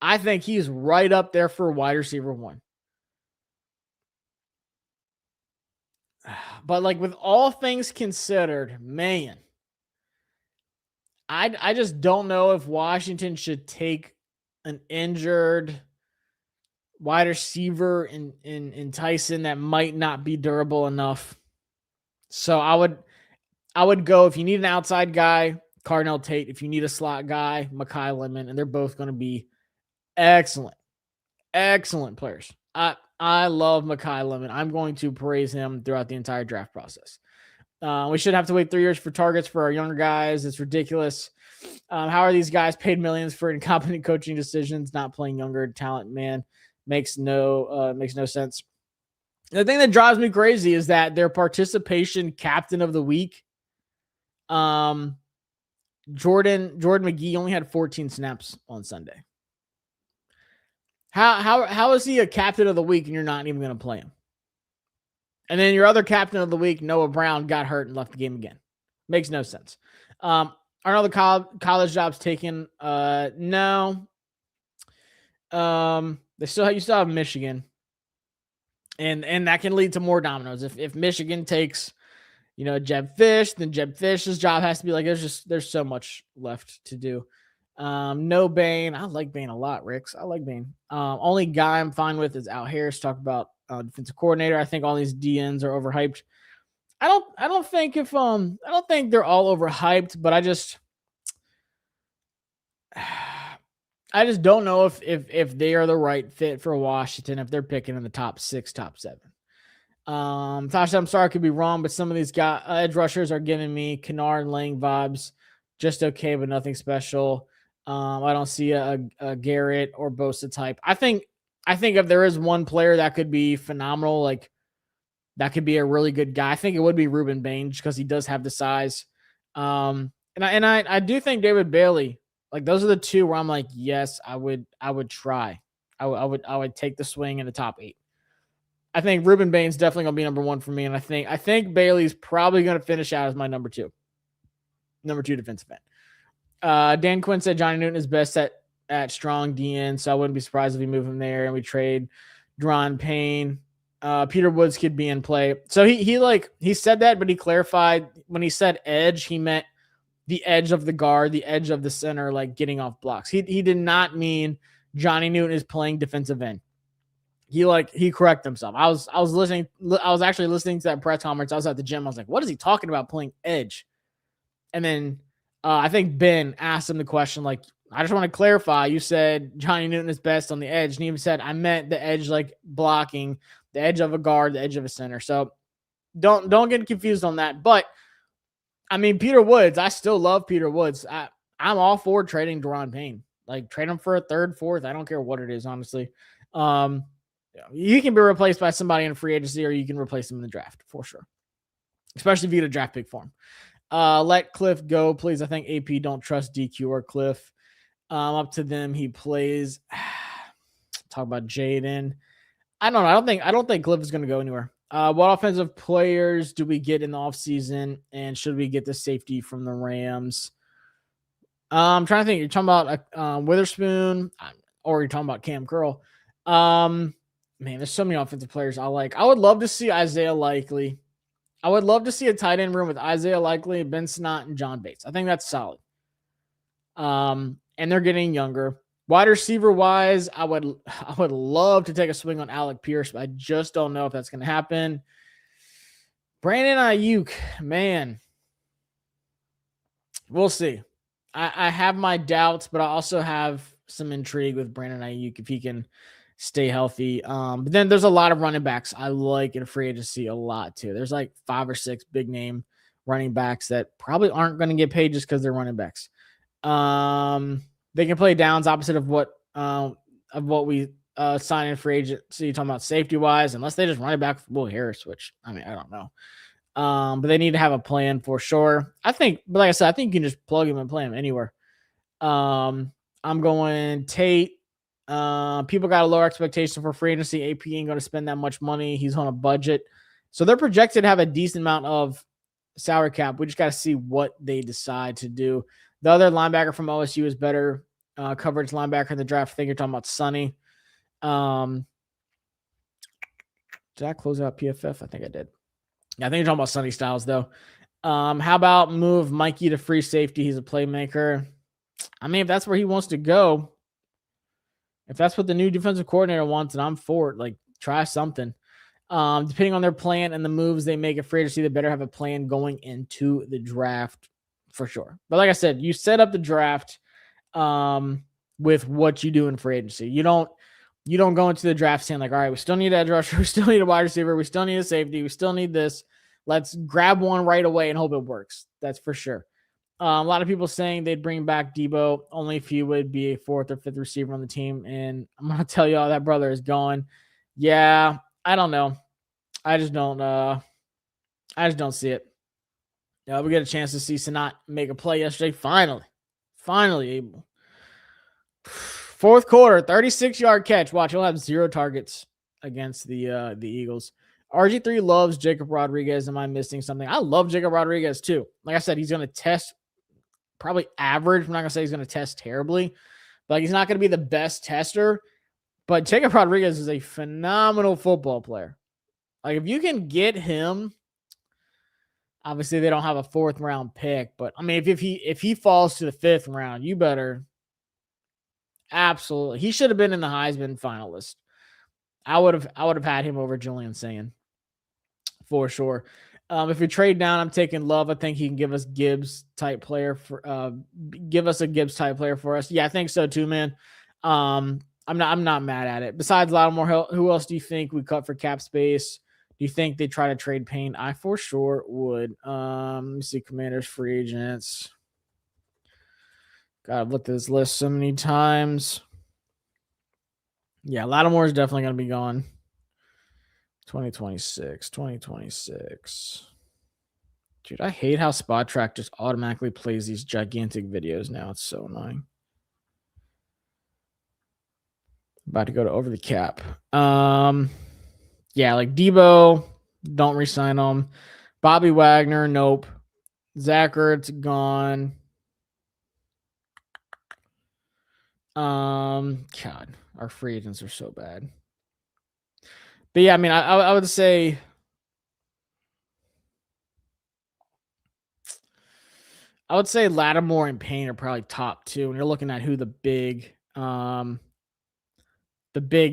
S1: I think he's right up there for wide receiver 1. But like, with all things considered, man, I just don't know if Washington should take an injured wide receiver in Tyson that might not be durable enough. So I would go, if you need an outside guy, Cardinal Tate. If you need a slot guy, Mekhi Lemon, and they're both going to be excellent, excellent players. I love Mekhi Lemon. I'm going to praise him throughout the entire draft process. We should have to wait 3 years for targets for our younger guys. It's ridiculous. How are these guys paid millions for incompetent coaching decisions, not playing younger talent? Man, makes no sense. The thing that drives me crazy is that their participation captain of the week, Jordan McGee, only had 14 snaps on Sunday. How is he a captain of the week and you're not even going to play him? And then your other captain of the week, Noah Brown, got hurt and left the game again. Makes no sense. Are other college jobs taken? No. You still have Michigan, and that can lead to more dominoes. If Michigan takes, Jeb Fish, then Jeb Fish's job has to be like, there's so much left to do. No Bain. I like Bain a lot, Ricks. I like Bain. Only guy I'm fine with is Out Harris. Talk about defensive coordinator. I think all these DNs are overhyped. I don't think they're all overhyped, but I just don't know if they are the right fit for Washington, if they're picking in the top 6, top 7. Tasha, I'm sorry I could be wrong, but some of these guys, edge rushers are giving me Kennard and Lang vibes. Just okay, but nothing special. I don't see a Garrett or Bosa type. I think if there is one player that could be phenomenal, like that could be a really good guy, I think it would be Ruben Bain, because he does have the size. And I do think David Bailey, like those are the two where I'm like, yes, I would try. I would take the swing in the top 8. I think Ruben Bain's definitely going to be number 1 for me. And I think Bailey's probably going to finish out as my number 2 defensive end. Dan Quinn said Johnny Newton is best at strong DN, so I wouldn't be surprised if we move him there and we trade Deron Payne. Peter Woods could be in play. So he said that, but he clarified when he said edge, he meant the edge of the guard, the edge of the center, like getting off blocks. He did not mean Johnny Newton is playing defensive end. He corrected himself. I was actually listening to that press conference. I was at the gym. I was like, what is he talking about playing edge? And then I think Ben asked him the question, like, I just want to clarify. You said Johnny Newton is best on the edge. And he even said, I meant the edge, like blocking, the edge of a guard, the edge of a center. So don't get confused on that. But I mean, Peter Woods, I still love Peter Woods. I'm all for trading Deron Payne. Like, trade him for a 3rd, 4th. I don't care what it is, honestly. You can be replaced by somebody in free agency, or you can replace him in the draft for sure, especially if you get a draft pick for him. Let Cliff go, please. I think AP don't trust DQ or Cliff. Up to them. He plays. Talk about Jayden. I don't know. I don't think Cliff is going to go anywhere. What offensive players do we get in the offseason, and should we get the safety from the Rams? I'm trying to think. You're talking about Witherspoon, or you're talking about Cam Curl. Man, there's so many offensive players I like. I would love to see Isaiah Likely. I would love to see a tight end room with Isaiah Likely, Ben Snott, and John Bates. I think that's solid. And they're getting younger. Wide receiver wise, I would love to take a swing on Alec Pierce, but I just don't know if that's going to happen. Brandon Ayuk, man, we'll see. I have my doubts, but I also have some intrigue with Brandon Ayuk if he can stay healthy. But then there's a lot of running backs I like in free agency a lot too. There's like 5 or 6 big name running backs that probably aren't going to get paid just because they're running backs. They can play downs opposite of what we sign in free agency. Talking about safety wise, unless they just run it back with Will Harris, which I don't know. But they need to have a plan for sure. But like I said, I think you can just plug him and play him anywhere. I'm going Tate. People got a lower expectation for free agency. AP ain't going to spend that much money. He's on a budget. So they're projected to have a decent amount of salary cap. We just got to see what they decide to do. The other linebacker from OSU is better coverage linebacker in the draft. I think you're talking about Sonny. Did I close out PFF? I think I did. Yeah, I think you're talking about Sonny Styles, though. How about move Mikey to free safety? He's a playmaker. I mean, if that's where he wants to go, if that's what the new defensive coordinator wants, and I'm for it, like try something. Depending on their plan and the moves they make at free agency, they better have a plan going into the draft for sure. But like I said, you set up the draft with what you do in free agency. You don't go into the draft saying like, all right, we still need an edge rusher, we still need a wide receiver, we still need a safety, we still need this. Let's grab one right away and hope it works. That's for sure. A lot of people saying they'd bring back Debo only if he would be a fourth or fifth receiver on the team. And I'm going to tell you all that brother is gone. Yeah, I don't know. I just don't see it. We get a chance to see Sanat make a play yesterday. Finally able. Fourth quarter, 36-yard catch. Watch, he'll have 0 targets against the Eagles. RG3 loves Jacob Rodriguez. Am I missing something? I love Jacob Rodriguez too. Like I said, he's going to test probably average. I'm not going to say he's going to test terribly, but he's not going to be the best tester. But Jacob Rodriguez is a phenomenal football player. Like if you can get him, obviously they don't have a 4th round pick, but I mean, if he falls to the 5th round, you better absolutely. He should have been in the Heisman finalist. I would have had him over Julian Sand for sure. If we trade down, I'm taking Love. I think he can give us Gibbs type player give us a Gibbs type player for us. Yeah, I think so too, man. I'm not mad at it. Besides Lattimore, who else do you think we cut for cap space? Do you think they try to trade Payne? I for sure would. Let me see Commanders free agents. God, I've looked at this list so many times. Yeah, Lattimore is definitely going to be gone. 2026. Dude, I hate how Spot Track just automatically plays these gigantic videos now. It's so annoying. About to go to over the cap. Yeah, like Debo, don't resign him. Bobby Wagner, nope. Zach Ertz, gone. God, our free agents are so bad. But yeah, I mean, I would say Lattimore and Payne are probably top 2. And you're looking at who the big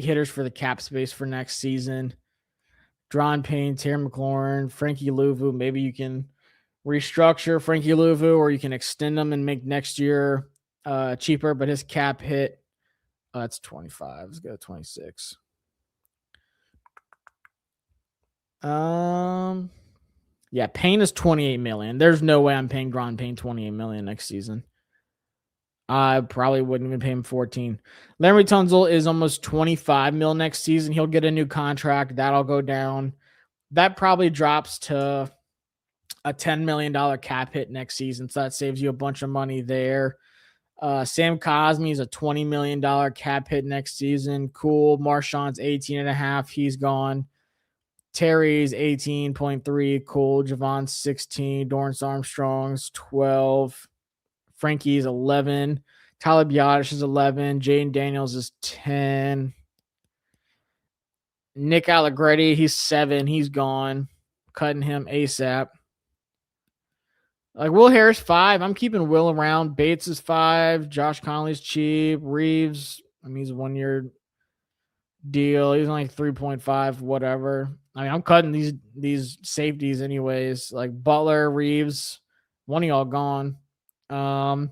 S1: hitters for the cap space for next season. Dron Payne, Terry McLaurin, Frankie Louvu. Maybe you can restructure Frankie Louvu, or you can extend them and make next year cheaper, but his cap hit, that's 25. Let's go to 26. Yeah, Payne is $28 million. There's no way I'm paying Dron Payne $28 million next season. I probably wouldn't even pay him 14. Larry Tunzel is almost 25 mil next season. He'll get a new contract. That'll go down. That probably drops to a $10 million cap hit next season. So that saves you a bunch of money there. Sam Cosmi is a $20 million cap hit next season. Cool. Marshawn's 18.5. He's gone. Terry's 18.3. Cool. Javon's 16. Dorrance Armstrong's 12. Frankie's 11. Tyler Biotish is 11. Jayden Daniels is 10. Nick Allegretti, he's 7. He's gone. Cutting him ASAP. Like Will Harris, 5. I'm keeping Will around. Bates is 5. Josh Conley's cheap. Reeves, I mean, he's a 1-year deal. He's only 3.5, whatever. I mean, I'm cutting these safeties anyways. Like Butler, Reeves, one of y'all gone. But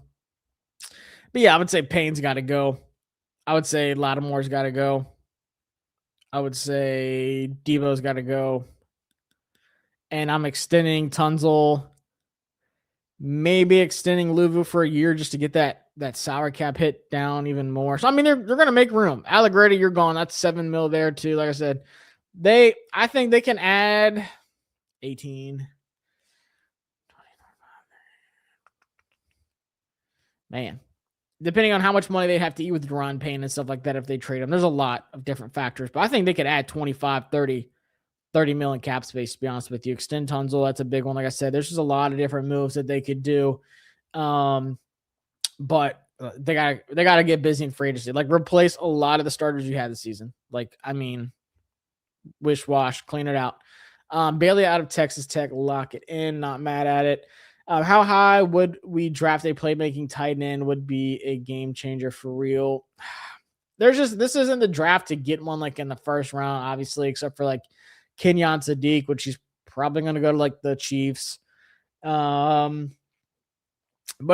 S1: yeah, I would say Payne's got to go. I would say Lattimore's got to go. I would say Debo's got to go. And I'm extending Tunzel. Maybe extending Louvu for a year just to get that salary cap hit down even more. So, I mean, they're going to make room. Allegretti, you're gone. That's $7 million there, too. Like I said, I think they can add 18. Man, depending on how much money they have to eat with Deron Payne and stuff like that if they trade him. There's a lot of different factors. But I think they could add 25, 30 million cap space, to be honest with you. Extend Tunzel, that's a big one. Like I said, there's just a lot of different moves that they could do. But they gotta get busy in free agency. Like, replace a lot of the starters you had this season. Like, I mean, wish wash, clean it out. Bailey out of Texas Tech, lock it in. Not mad at it. How high would we draft a playmaking tight end? Would be a game changer for real. This isn't the draft to get one like in the first round, obviously, except for like Kenyon Sadiq, which he's probably going to go to like the Chiefs. But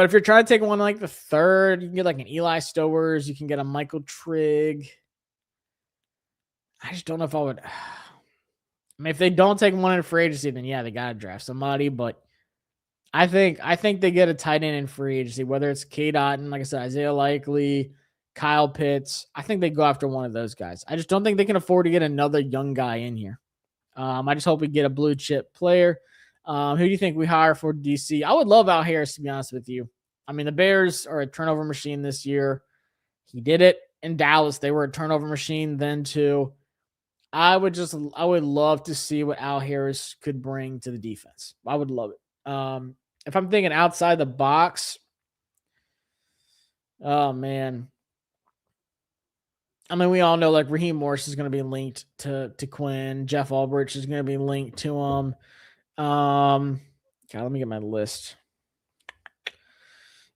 S1: if you're trying to take one like the third, you can get like an Eli Stowers, you can get a Michael Trigg. I just don't know if I would. I mean, if they don't take one in free agency, then yeah, they gotta draft somebody. But I think they get a tight end in free agency, whether it's K. Dotton, like I said, Isaiah Likely, Kyle Pitts. I think they go after one of those guys. I just don't think they can afford to get another young guy in here. I just hope we get a blue chip player. Who do you think we hire for DC? I would love Al Harris, to be honest with you. I mean, the Bears are a turnover machine this year. He did it in Dallas. They were a turnover machine then too. I would love to see what Al Harris could bring to the defense. I would love it. If I'm thinking outside the box, oh man. I mean, we all know like Raheem Morris is going to be linked to Quinn. Jeff Ulbrich is going to be linked to him. God, let me get my list.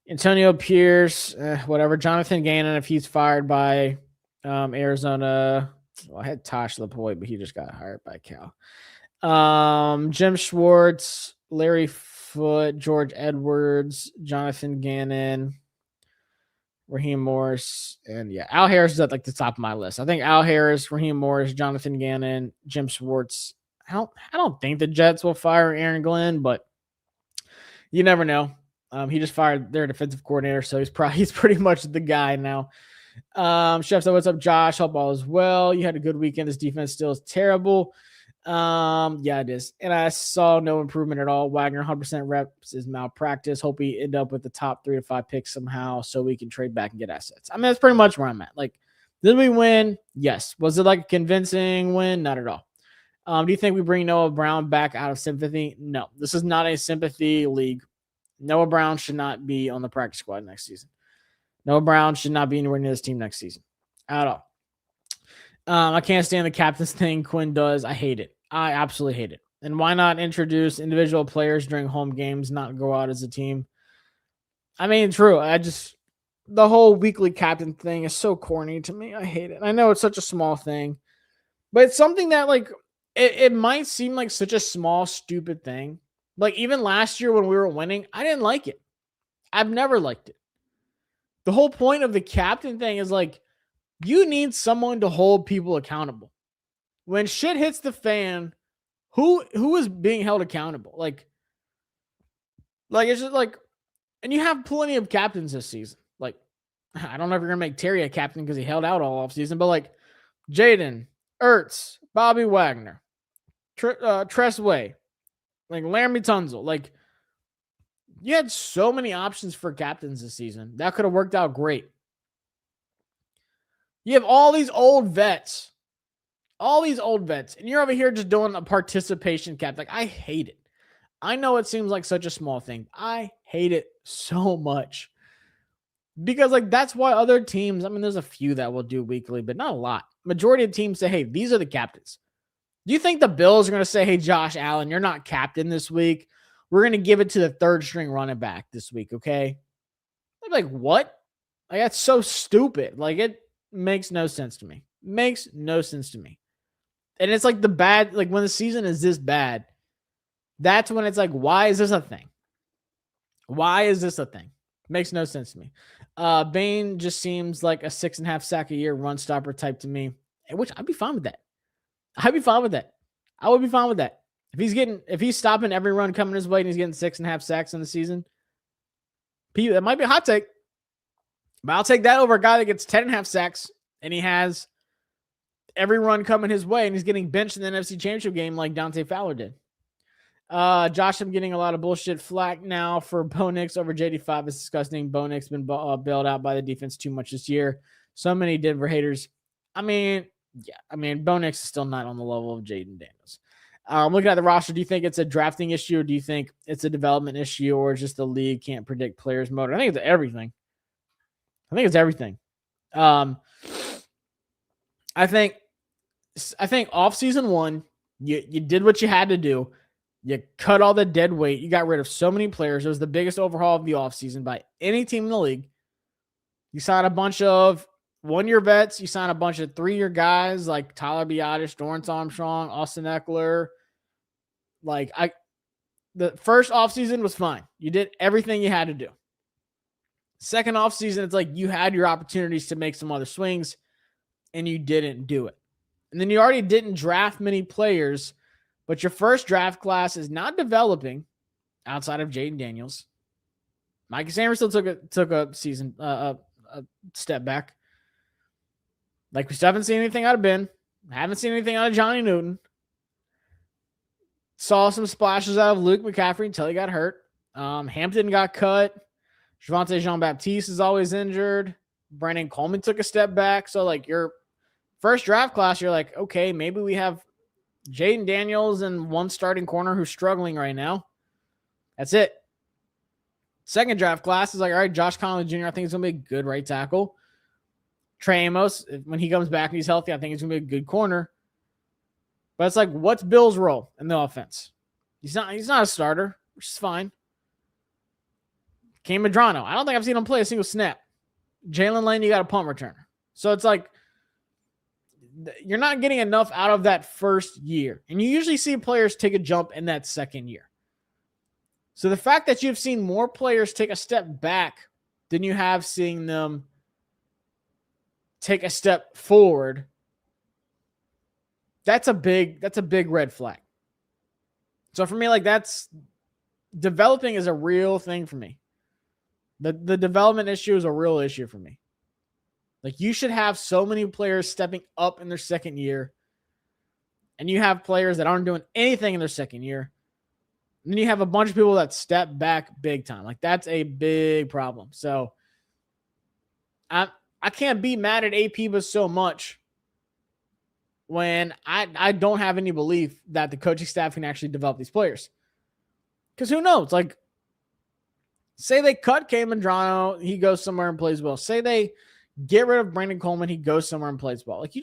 S1: Antonio Pierce, whatever. Jonathan Gannon, if he's fired by Arizona. Well, I had Tosh LaPointe, but he just got hired by Cal. Jim Schwartz, Larry Foote, George Edwards, Jonathan Gannon, Raheem Morris, and yeah, Al Harris is at like the top of my list. I think Al Harris, Raheem Morris, Jonathan Gannon, Jim Schwartz. I don't think the Jets will fire Aaron Glenn, but you never know. He just fired their defensive coordinator, so he's pretty much the guy now. Chef said, "What's up, Josh? Hope all is well. You had a good weekend. This defense still is terrible." Yeah, it is. And I saw no improvement at all. Wagner 100% reps is malpractice. Hope we end up with the top 3 to 5 picks somehow so we can trade back and get assets. I mean, that's pretty much where I'm at. Like, did we win? Yes. Was it like a convincing win? Not at all. Do you think we bring Noah Brown back out of sympathy? No. This is not a sympathy league. Noah Brown should not be on the practice squad next season. Noah Brown should not be anywhere near this team next season at all. I can't stand the captain's thing Quinn does. I hate it. I absolutely hate it. And why not introduce individual players during home games, not go out as a team? I mean, true. The whole weekly captain thing is so corny to me. I hate it. I know it's such a small thing, but it's something that like, it might seem like such a small, stupid thing. Like even last year when we were winning, I didn't like it. I've never liked it. The whole point of the captain thing is like, you need someone to hold people accountable. When shit hits the fan, who is being held accountable? Like it's just like, and you have plenty of captains this season. Like, I don't know if you're gonna make Terry a captain because he held out all offseason, but like Jayden, Ertz, Bobby Wagner, Tress Way, like Laramie Tunzel, like you had so many options for captains this season. That could have worked out great. You have all these old vets, and you're over here just doing a participation cap. Like, I hate it. I know it seems like such a small thing. I hate it so much because like, that's why other teams, I mean, there's a few that will do weekly, but not a lot. Majority of teams say, hey, these are the captains. Do you think the Bills are going to say, hey, Josh Allen, you're not captain this week. We're going to give it to the third string running back this week. Okay. I'm like, what? Like, that's so stupid. Like, it makes no sense to me. Makes no sense to me. And it's like like when the season is this bad, that's when it's like, why is this a thing? Why is this a thing? Makes no sense to me. Bain just seems like a 6.5 sack a year run stopper type to me, which I'd be fine with that. I would be fine with that. If he's stopping every run coming his way and he's getting 6.5 sacks in the season, that might be a hot take. But I'll take that over a guy that gets 10.5 sacks and he has every run coming his way and he's getting benched in the NFC Championship game like Dante Fowler did. Josh, I'm getting a lot of bullshit flack now for Bo Nix over JD5. It's disgusting. Bo Nix been bailed out by the defense too much this year. So many Denver haters. I mean, yeah. I mean, Bo Nix is still not on the level of Jayden Daniels. Looking at the roster, do you think it's a drafting issue or do you think it's a development issue or just the league can't predict players' motor? I think it's everything. I think off season 1, You did what you had to do. You cut all the dead weight. You got rid of so many players. It was the biggest overhaul of the offseason by any team in the league. You signed a bunch of one-year vets. You signed a bunch of 3-year guys like Tyler Biadasz, Dorrance Armstrong, Austin Eckler. The first offseason was fine. You did everything you had to do. Second offseason, it's like you had your opportunities to make some other swings, and you didn't do it. And then you already didn't draft many players, but your first draft class is not developing outside of Jayden Daniels. Mikey Sanders still took a season a step back. Like, we still haven't seen anything out of Ben. Haven't seen anything out of Johnny Newton. Saw some splashes out of Luke McCaffrey until he got hurt. Hampton got cut. Javonte Jean-Baptiste is always injured. Brandon Coleman took a step back. So, like, your first draft class, you're like, okay, maybe we have Jayden Daniels and one starting corner who's struggling right now. That's it. Second draft class is like, all right, Josh Conley Jr., I think he's going to be a good right tackle. Trey Amos, when he comes back and he's healthy, I think he's going to be a good corner. But it's like, what's Bill's role in the offense? He's not a starter, which is fine. Cam Medrano, I don't think I've seen him play a single snap. Jalen Lane, you got a punt returner. So it's like, you're not getting enough out of that first year. And you usually see players take a jump in that second year. So the fact that you've seen more players take a step back than you have seeing them take a step forward, that's a big red flag. So for me, like, that's developing is a real thing for me. The development issue is a real issue for me. Like, you should have so many players stepping up in their second year, and you have players that aren't doing anything in their second year. And then you have a bunch of people that step back big time. Like, that's a big problem. So I can't be mad at AP but so much when I don't have any belief that the coaching staff can actually develop these players. Because who knows? Like, say they cut Cam Medrano, he goes somewhere and plays well. Say they get rid of Brandon Coleman, he goes somewhere and plays well. Like,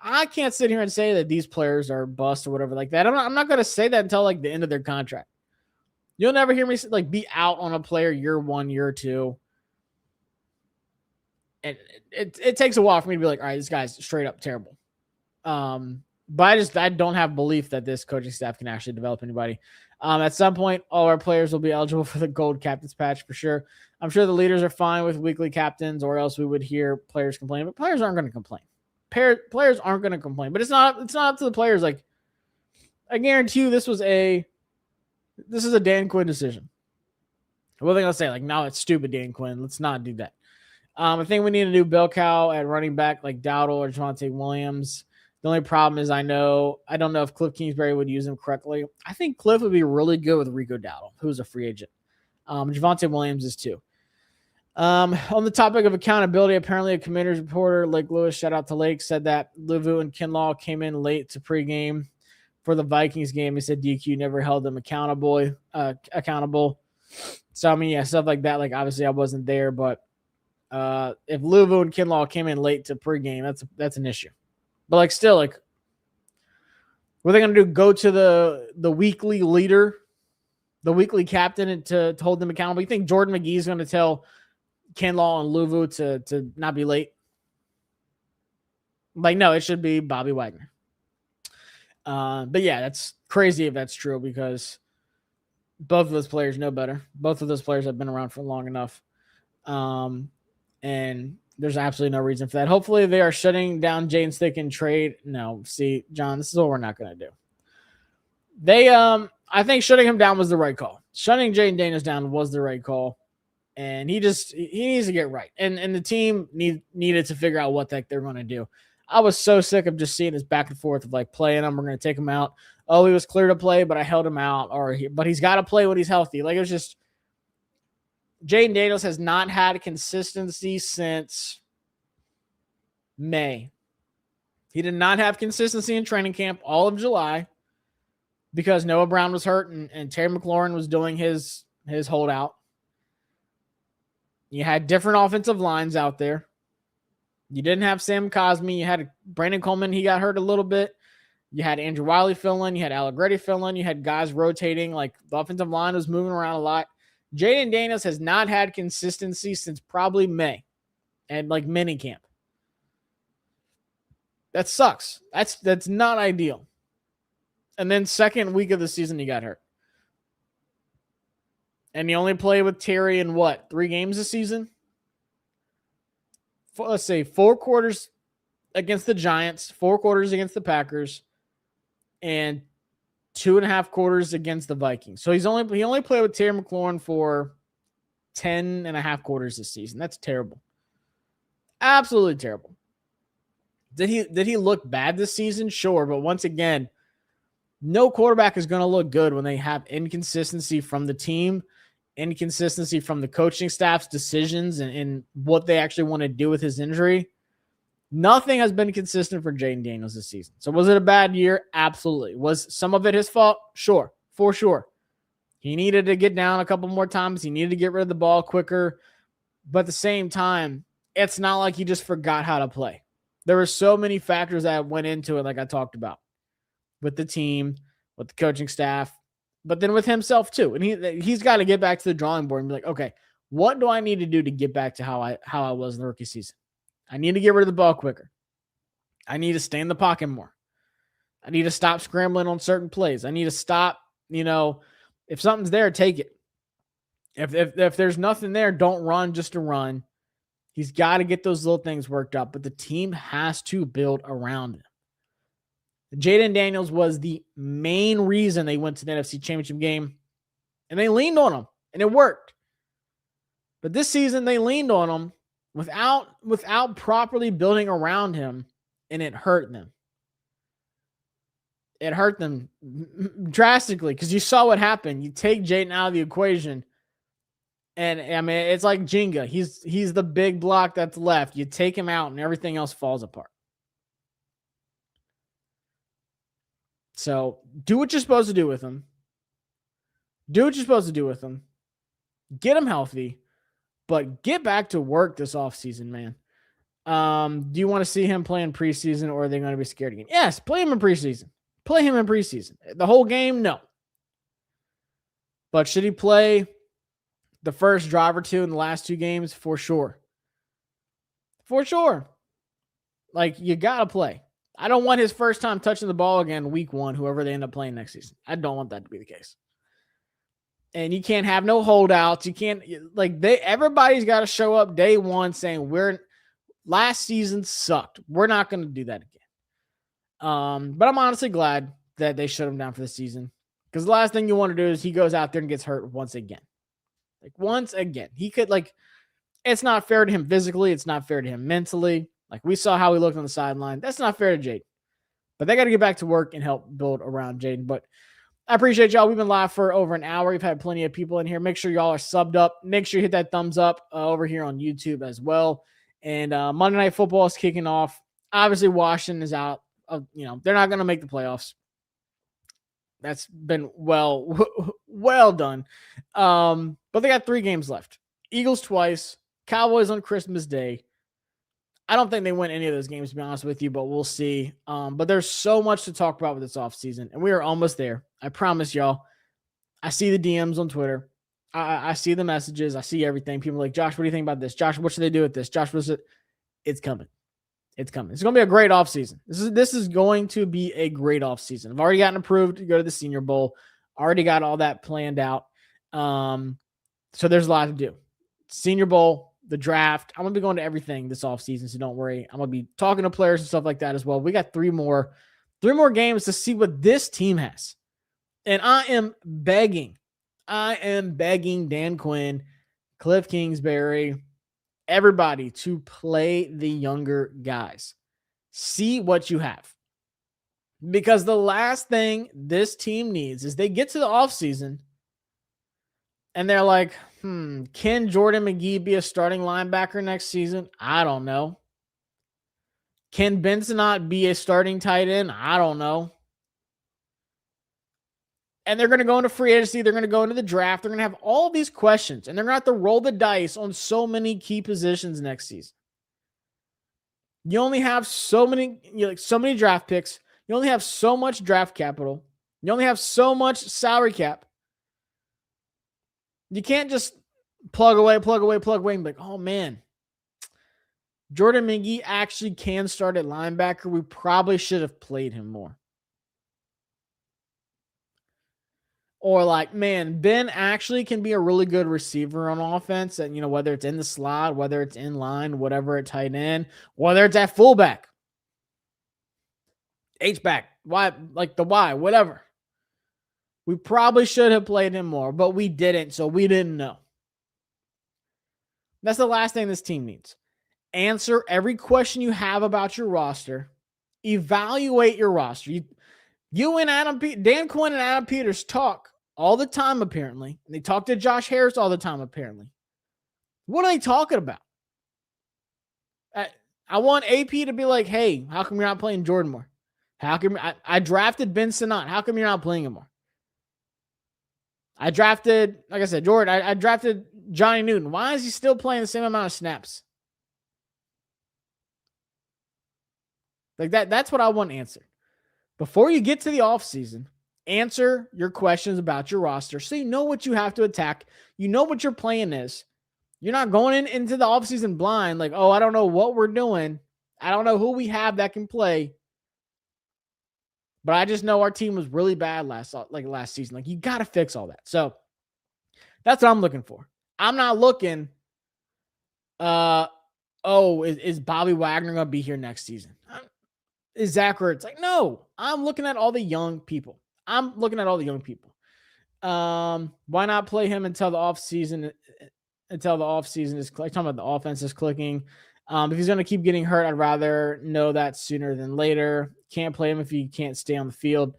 S1: I can't sit here and say that these players are bust or whatever like that. I'm not going to say that until, like, the end of their contract. You'll never hear me, like, be out on a player year 1, year 2. And it takes a while for me to be like, all right, this guy's straight up terrible. But I don't have belief that this coaching staff can actually develop anybody. At some point, all our players will be eligible for the gold captain's patch for sure. I'm sure the leaders are fine with weekly captains, or else we would hear players complain. But players aren't going to complain. Players aren't going to complain. But it's not up to the players. Like, I guarantee you, this is a Dan Quinn decision. What are they going to say? Like, no, it's stupid, Dan Quinn. Let's not do that. I think we need to do bell cow at running back like Dowdle or Javonte Williams. The only problem is I don't know if Cliff Kingsbury would use him correctly. I think Cliff would be really good with Rico Dowdle, who's a free agent. Javonte Williams is too. On the topic of accountability, apparently a Commanders reporter, Lake Lewis, shout out to Lake, said that Luvu and Kinlaw came in late to pregame for the Vikings game. He said DQ never held them accountable. So, I mean, yeah, stuff like that. Like, obviously I wasn't there, but if Luvu and Kinlaw came in late to pregame, that's an issue. But, like, still, like, what are they going to do? Go to the weekly leader, the weekly captain, and to hold them accountable? You think Jordan McGee is going to tell Kinlaw and Luvu to not be late? Like, no, it should be Bobby Wagner. But, yeah, that's crazy if that's true, because both of those players know better. Both of those players have been around for long enough. And there's absolutely no reason for that. Hopefully they are shutting down Jaden Stick and trade. No, see, John, this is what we're not going to do. I think shutting him down was the right call. Shutting Jayden Daniels down was the right call. And he needs to get right. And the team needed to figure out what the heck they're going to do. I was so sick of just seeing this back and forth of, like, playing him. We're going to take him out. Oh, he was clear to play, but I held him out. But he's got to play when he's healthy. Like, it was just, Jayden Daniels has not had consistency since May. He did not have consistency in training camp all of July because Noah Brown was hurt and Terry McLaurin was doing his holdout. You had different offensive lines out there. You didn't have Sam Cosmi. You had Brandon Coleman. He got hurt a little bit. You had Andrew Wiley fill in. You had Allegretti fill in. You had guys rotating. Like, the offensive line was moving around a lot. Jayden Daniels has not had consistency since probably May and like mini camp. That sucks. That's not ideal. And then second week of the season, he got hurt. And he only played with Terry in what, 3 games this season? Let's say 4 quarters against the Giants, 4 quarters against the Packers, and 2.5 quarters against the Vikings. So he only played with Terry McLaurin for 10.5 quarters this season. That's terrible. Absolutely terrible. Did he look bad this season? Sure, but once again, no quarterback is going to look good when they have inconsistency from the team, inconsistency from the coaching staff's decisions and what they actually want to do with his injury. Nothing has been consistent for Jayden Daniels this season. So was it a bad year? Absolutely. Was some of it his fault? Sure, for sure. He needed to get down a couple more times. He needed to get rid of the ball quicker. But at the same time, it's not like he just forgot how to play. There were so many factors that went into it, like I talked about, with the team, with the coaching staff, but then with himself too. And he's got to get back to the drawing board and be like, okay, what do I need to do to get back to how I was in the rookie season? I need to get rid of the ball quicker. I need to stay in the pocket more. I need to stop scrambling on certain plays. I need to stop, if something's there, take it. If there's nothing there, don't run just to run. He's got to get those little things worked out, but the team has to build around him. Jayden Daniels was the main reason they went to the NFC Championship game, and they leaned on him, and it worked. But this season, they leaned on him without properly building around him, and it hurt them. It hurt them drastically because you saw what happened. You take Jayden out of the equation, and I mean, it's like Jenga. He's the big block that's left. You take him out, and everything else falls apart. So do what you're supposed to do with him. Do what you're supposed to do with him. Get him healthy, but get back to work this offseason, man. Do you want to see him play in preseason, or are they going to be scared again? Yes, play him in preseason. Play him in preseason. The whole game, no. But should he play the first drive or two in the last 2 games? For sure. For sure. Like, you got to play. I don't want his first time touching the ball again week 1, whoever they end up playing next season. I don't want that to be the case. And you can't have no holdouts. You can't, everybody's got to show up day 1 saying last season sucked. We're not going to do that again. But I'm honestly glad that they shut him down for the season, because the last thing you want to do is he goes out there and gets hurt once again. Once again, he could, it's not fair to him physically. It's not fair to him mentally. We saw how he looked on the sideline. That's not fair to Jayden. But they got to get back to work and help build around Jayden. But I appreciate y'all. We've been live for over an hour. We've had plenty of people in here. Make sure y'all are subbed up. Make sure you hit that thumbs up over here on YouTube as well. And Monday Night Football is kicking off. Obviously, Washington is out. They're not going to make the playoffs. That's been well done. But they got 3 games left. Eagles twice. Cowboys on Christmas Day. I don't think they win any of those games, to be honest with you, but we'll see. But there's so much to talk about with this offseason, and we are almost there. I promise y'all. I see the DMs on Twitter. I see the messages. I see everything. People are like, Josh, what do you think about this? Josh, what should they do with this? Josh, what's it? It's coming. It's coming. It's going to be a great offseason. This is going to be a great offseason. I've already gotten approved to go to the Senior Bowl. Already got all that planned out. So there's a lot to do. Senior Bowl, the draft. I'm going to be going to everything this offseason, so don't worry. I'm going to be talking to players and stuff like that as well. We got 3 more games to see what this team has. And I am begging Dan Quinn, Cliff Kingsbury, everybody to play the younger guys. See what you have. Because the last thing this team needs is they get to the offseason and they're like, can Jordan McGee be a starting linebacker next season? I don't know. Can Benson not be a starting tight end? I don't know. And they're going to go into free agency. They're going to go into the draft. They're going to have all these questions, and they're going to have to roll the dice on so many key positions next season. You only have so many draft picks. You only have so much draft capital. You only have so much salary cap. You can't just plug away, and be like, oh man, Jordan McGee actually can start at linebacker. We probably should have played him more. Or like, man, Ben actually can be a really good receiver on offense. And, whether it's in the slot, whether it's in line, whatever at tight end, whether it's at fullback, H-back, Y, like the Y, whatever. We probably should have played him more, but we didn't, so we didn't know. That's the last thing this team needs. Answer every question you have about your roster. Evaluate your roster. You and Dan Quinn and Adam Peters talk all the time, apparently. And they talk to Josh Harris all the time, apparently. What are they talking about? I want AP to be like, hey, how come you're not playing Jordan more? How come I drafted Ben Sinnott? How come you're not playing him more? I drafted, like I said, Jordan. I drafted Johnny Newton. Why is he still playing the same amount of snaps? Like that's what I want answered. Before you get to the offseason, answer your questions about your roster so you know what you have to attack. You know what your plan is. You're not going into the offseason blind like, oh, I don't know what we're doing. I don't know who we have that can play. But I just know our team was really bad last season. Like, you got to fix all that. So that's what I'm looking for. I'm not looking, is Bobby Wagner going to be here next season? Is Zach Ertz? Like, no, I'm looking at all the young people. Why not play him until the offseason? Until the offseason is talking about the offense is clicking. If he's going to keep getting hurt, I'd rather know that sooner than later. Can't play him if he can't stay on the field.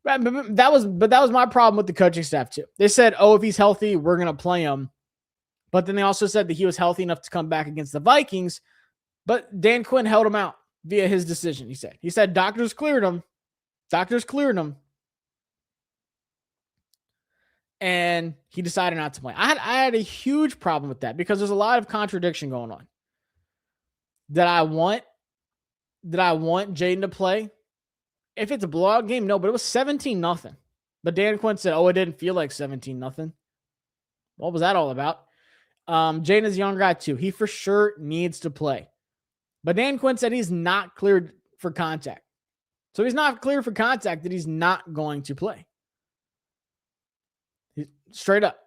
S1: But that was my problem with the coaching staff too. They said, if he's healthy, we're going to play him. But then they also said that he was healthy enough to come back against the Vikings. But Dan Quinn held him out via his decision, he said doctors cleared him. And he decided not to play. I had a huge problem with that because there's a lot of contradiction going on. Did I want Jayden to play? If it's a blowout game, no, but it was 17-0. But Dan Quinn said, it didn't feel like 17-0. What was that all about? Jayden is a young guy too. He for sure needs to play. But Dan Quinn said he's not cleared for contact. So he's not cleared for contact that he's not going to play. Straight up.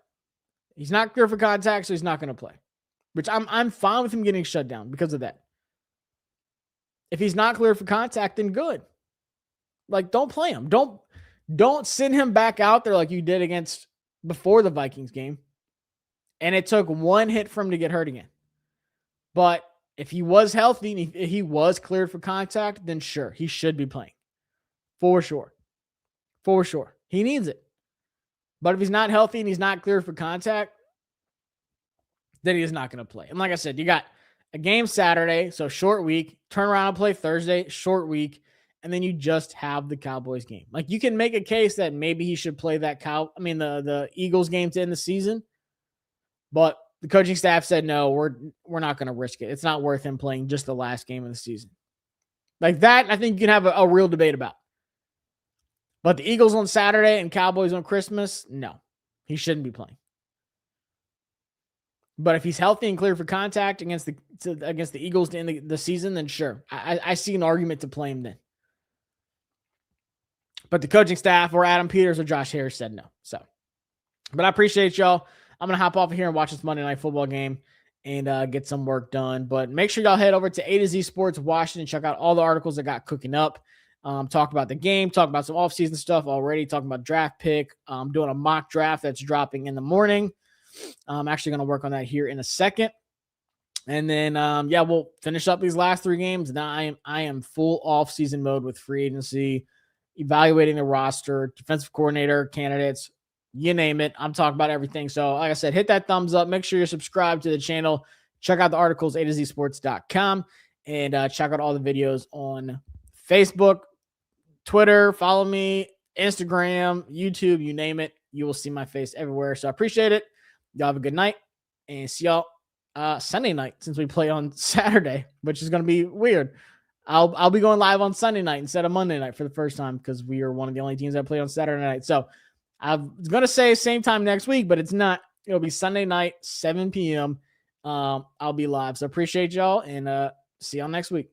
S1: He's not cleared for contact, so he's not going to play. Which I'm fine with him getting shut down because of that. If he's not cleared for contact, then good. Like, don't play him. Don't send him back out there like you did before the Vikings game. And it took one hit for him to get hurt again. But if he was healthy and if he was cleared for contact, then sure, he should be playing. For sure. He needs it. But if he's not healthy and he's not cleared for contact, then he is not going to play. And like I said, you got a game Saturday, so short week. Turn around and play Thursday, short week. And then you just have the Cowboys game. Like, you can make a case that maybe he should play the Eagles game to end the season. But the coaching staff said, no, we're not going to risk it. It's not worth him playing just the last game of the season. Like that, I think you can have a real debate about. But the Eagles on Saturday and Cowboys on Christmas, no, he shouldn't be playing. But if he's healthy and clear for contact against the Eagles to end the season, then sure. I see an argument to play him then. But the coaching staff or Adam Peters or Josh Harris said no. So, but I appreciate y'all. I'm going to hop off of here and watch this Monday Night Football game and get some work done. But make sure y'all head over to A to Z Sports Washington. Check out all the articles that got cooking up. Talk about the game, talk about some offseason stuff already, talking about draft pick. Doing a mock draft that's dropping in the morning. I'm actually going to work on that here in a second. And then, we'll finish up these last 3 games. Now I am full offseason mode with free agency, evaluating the roster, defensive coordinator, candidates, you name it. I'm talking about everything. So like I said, hit that thumbs up. Make sure you're subscribed to the channel. Check out the articles, A2Zsports.com, and check out all the videos on Facebook, Twitter, follow me, Instagram, YouTube, you name it. You will see my face everywhere. So I appreciate it. Y'all have a good night, and see y'all Sunday night since we play on Saturday, which is going to be weird. I'll be going live on Sunday night instead of Monday night for the first time because we are one of the only teams that play on Saturday night. So I was going to say same time next week, but it's not. It'll be Sunday night, 7 p.m. I'll be live. So appreciate y'all and see y'all next week.